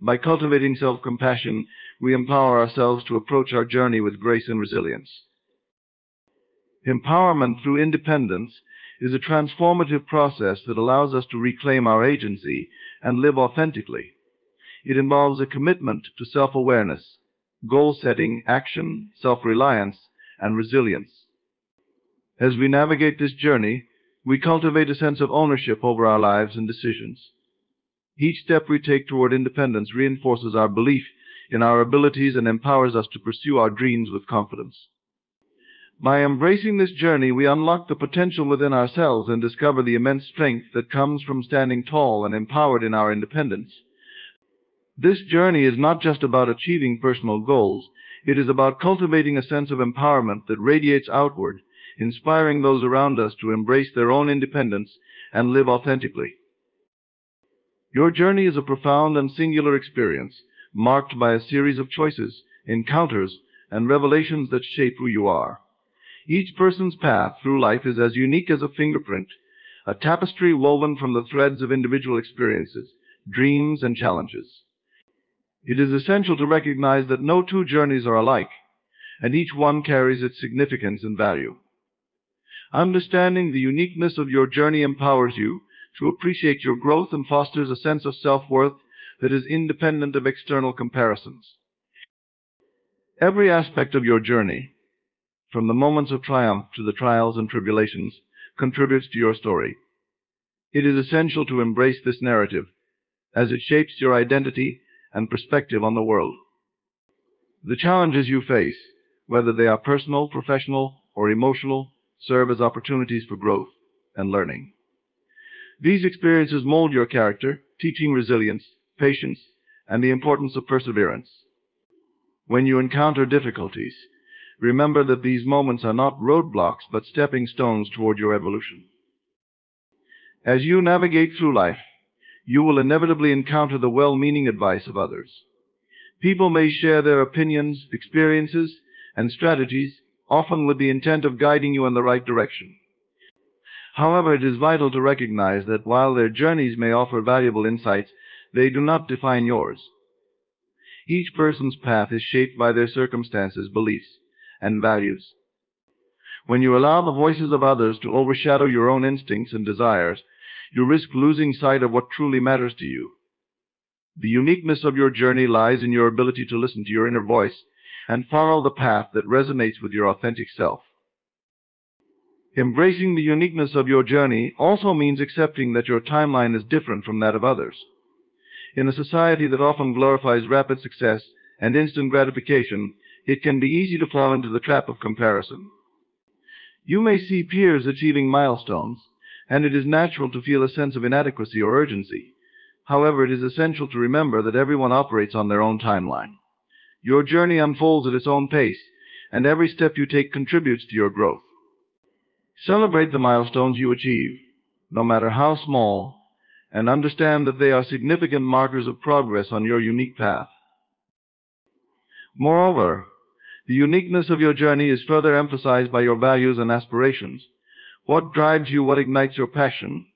By cultivating self-compassion, we empower ourselves to approach our journey with grace and resilience. Empowerment through independence is a transformative process that allows us to reclaim our agency and live authentically. It involves a commitment to self-awareness, goal-setting, action, self-reliance, and resilience. As we navigate this journey, we cultivate a sense of ownership over our lives and decisions. Each step we take toward independence reinforces our belief in our abilities and empowers us to pursue our dreams with confidence. By embracing this journey, we unlock the potential within ourselves and discover the immense strength that comes from standing tall and empowered in our independence. This journey is not just about achieving personal goals. It is about cultivating a sense of empowerment that radiates outward, inspiring those around us to embrace their own independence and live authentically. Your journey is a profound and singular experience, marked by a series of choices, encounters, and revelations that shape who you are. Each person's path through life is as unique as a fingerprint, a tapestry woven from the threads of individual experiences, dreams, and challenges. It is essential to recognize that no two journeys are alike, and each one carries its significance and value. Understanding the uniqueness of your journey empowers you to appreciate your growth and fosters a sense of self-worth that is independent of external comparisons. Every aspect of your journey, from the moments of triumph to the trials and tribulations, contributes to your story. It is essential to embrace this narrative, as it shapes your identity and perspective on the world. The challenges you face, whether they are personal, professional, or emotional, serve as opportunities for growth and learning. These experiences mold your character, teaching resilience, patience, and the importance of perseverance. When you encounter difficulties, remember that these moments are not roadblocks but stepping stones toward your evolution. As you navigate through life, you will inevitably encounter the well-meaning advice of others. People may share their opinions, experiences, and strategies, often with the intent of guiding you in the right direction. However, it is vital to recognize that while their journeys may offer valuable insights, they do not define yours. Each person's path is shaped by their circumstances, beliefs, and values. When you allow the voices of others to overshadow your own instincts and desires, you risk losing sight of what truly matters to you. The uniqueness of your journey lies in your ability to listen to your inner voice and follow the path that resonates with your authentic self. Embracing the uniqueness of your journey also means accepting that your timeline is different from that of others. In a society that often glorifies rapid success and instant gratification, it can be easy to fall into the trap of comparison. You may see peers achieving milestones, and it is natural to feel a sense of inadequacy or urgency. However, it is essential to remember that everyone operates on their own timeline. Your journey unfolds at its own pace, and every step you take contributes to your growth. Celebrate the milestones you achieve, no matter how small, and understand that they are significant markers of progress on your unique path. Moreover, the uniqueness of your journey is further emphasized by your values and aspirations. What drives you, what ignites your passion,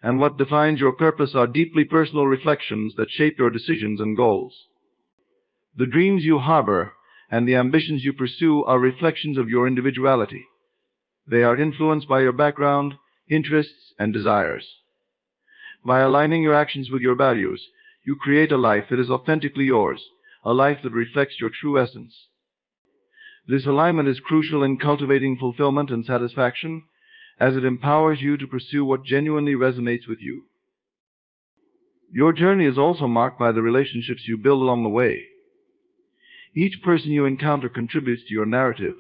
and what defines your purpose are deeply personal reflections that shape your decisions and goals. The dreams you harbor and the ambitions you pursue are reflections of your individuality. They are influenced by your background, interests, and desires. By aligning your actions with your values, you create a life that is authentically yours, a life that reflects your true essence. This alignment is crucial in cultivating fulfillment and satisfaction, as it empowers you to pursue what genuinely resonates with you. Your journey is also marked by the relationships you build along the way. Each person you encounter contributes to your narrative,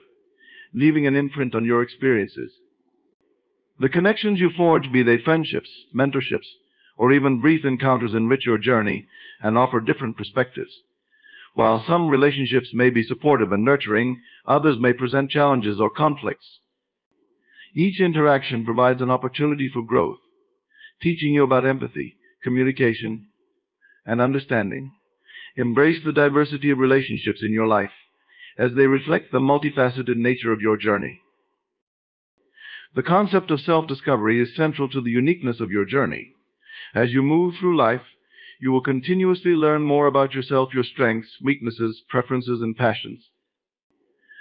leaving an imprint on your experiences. The connections you forge, be they friendships, mentorships, or even brief encounters, enrich your journey and offer different perspectives. While some relationships may be supportive and nurturing, others may present challenges or conflicts. Each interaction provides an opportunity for growth, teaching you about empathy, communication, and understanding. Embrace the diversity of relationships in your life, as they reflect the multifaceted nature of your journey. The concept of self-discovery is central to the uniqueness of your journey. As you move through life, you will continuously learn more about yourself, your strengths, weaknesses, preferences, and passions.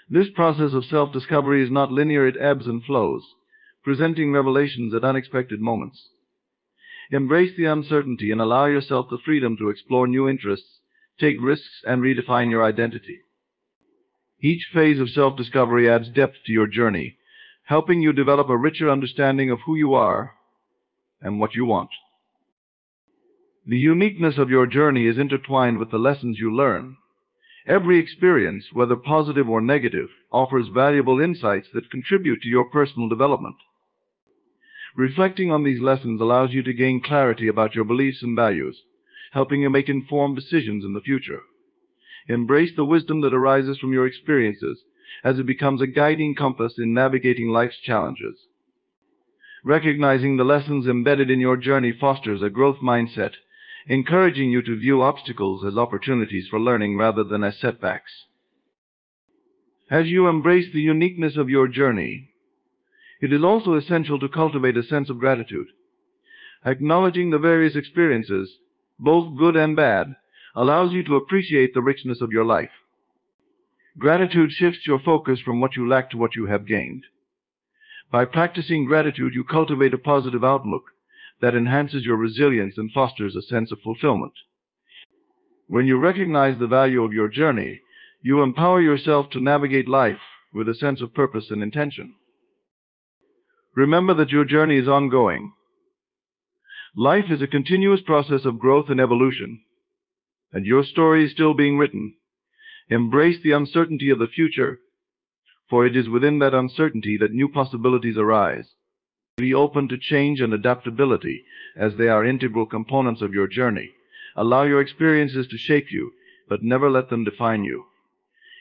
This process of self-discovery is not linear, it ebbs and flows, presenting revelations at unexpected moments. Embrace the uncertainty and allow yourself the freedom to explore new interests, take risks, and redefine your identity. Each phase of self-discovery adds depth to your journey, helping you develop a richer understanding of who you are and what you want. The uniqueness of your journey is intertwined with the lessons you learn. Every experience, whether positive or negative, offers valuable insights that contribute to your personal development. Reflecting on these lessons allows you to gain clarity about your beliefs and values, helping you make informed decisions in the future. Embrace the wisdom that arises from your experiences, as it becomes a guiding compass in navigating life's challenges. Recognizing the lessons embedded in your journey fosters a growth mindset, encouraging you to view obstacles as opportunities for learning rather than as setbacks. As you embrace the uniqueness of your journey, it is also essential to cultivate a sense of gratitude. Acknowledging the various experiences, both good and bad, allows you to appreciate the richness of your life. Gratitude shifts your focus from what you lack to what you have gained. By practicing gratitude, you cultivate a positive outlook that enhances your resilience and fosters a sense of fulfillment. When you recognize the value of your journey, you empower yourself to navigate life with a sense of purpose and intention. Remember that your journey is ongoing. Life is a continuous process of growth and evolution, and your story is still being written. Embrace the uncertainty of the future, for it is within that uncertainty that new possibilities arise. Be open to change and adaptability, as they are integral components of your journey. Allow your experiences to shape you, but never let them define you.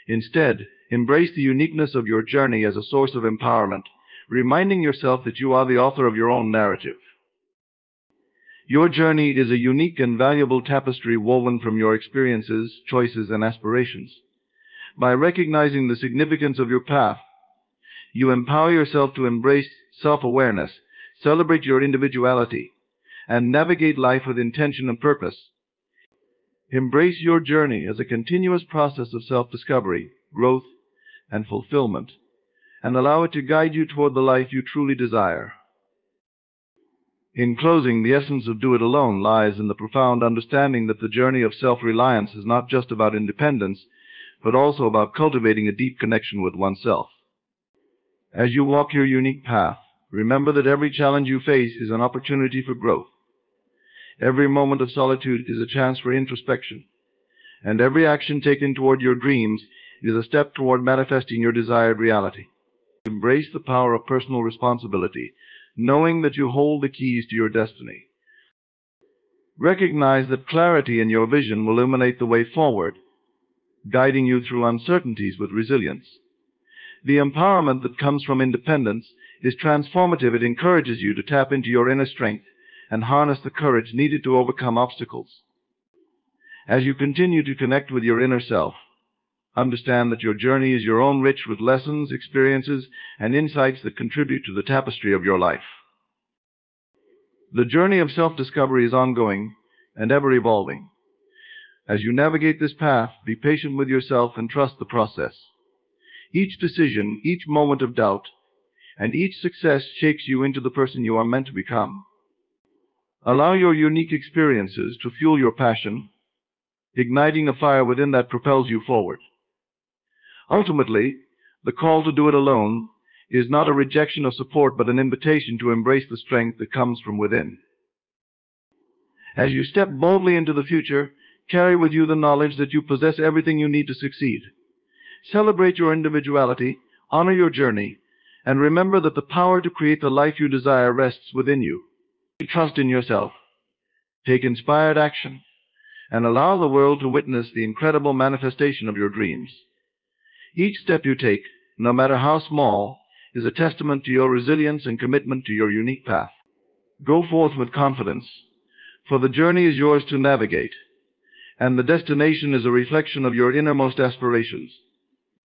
Instead, embrace the uniqueness of your journey as a source of empowerment, reminding yourself that you are the author of your own narrative. Your journey is a unique and valuable tapestry woven from your experiences, choices, and aspirations. By recognizing the significance of your path, you empower yourself to embrace self-awareness, celebrate your individuality, and navigate life with intention and purpose. Embrace your journey as a continuous process of self-discovery, growth, and fulfillment, and allow it to guide you toward the life you truly desire. In closing, the essence of Do It Alone lies in the profound understanding that the journey of self-reliance is not just about independence, but also about cultivating a deep connection with oneself. As you walk your unique path, remember that every challenge you face is an opportunity for growth. Every moment of solitude is a chance for introspection, and every action taken toward your dreams is a step toward manifesting your desired reality. Embrace the power of personal responsibility, knowing that you hold the keys to your destiny. Recognize that clarity in your vision will illuminate the way forward, guiding you through uncertainties with resilience. The empowerment that comes from independence is transformative. It encourages you to tap into your inner strength and harness the courage needed to overcome obstacles. As you continue to connect with your inner self, understand that your journey is your own, rich with lessons, experiences, and insights that contribute to the tapestry of your life. The journey of self-discovery is ongoing and ever-evolving. As you navigate this path, be patient with yourself and trust the process. Each decision, each moment of doubt, and each success shapes you into the person you are meant to become. Allow your unique experiences to fuel your passion, igniting a fire within that propels you forward. Ultimately, the call to do it alone is not a rejection of support, but an invitation to embrace the strength that comes from within. As you step boldly into the future, carry with you the knowledge that you possess everything you need to succeed. Celebrate your individuality, honor your journey, and remember that the power to create the life you desire rests within you. Trust in yourself, take inspired action, and allow the world to witness the incredible manifestation of your dreams. Each step you take, no matter how small, is a testament to your resilience and commitment to your unique path. Go forth with confidence, for the journey is yours to navigate, and the destination is a reflection of your innermost aspirations.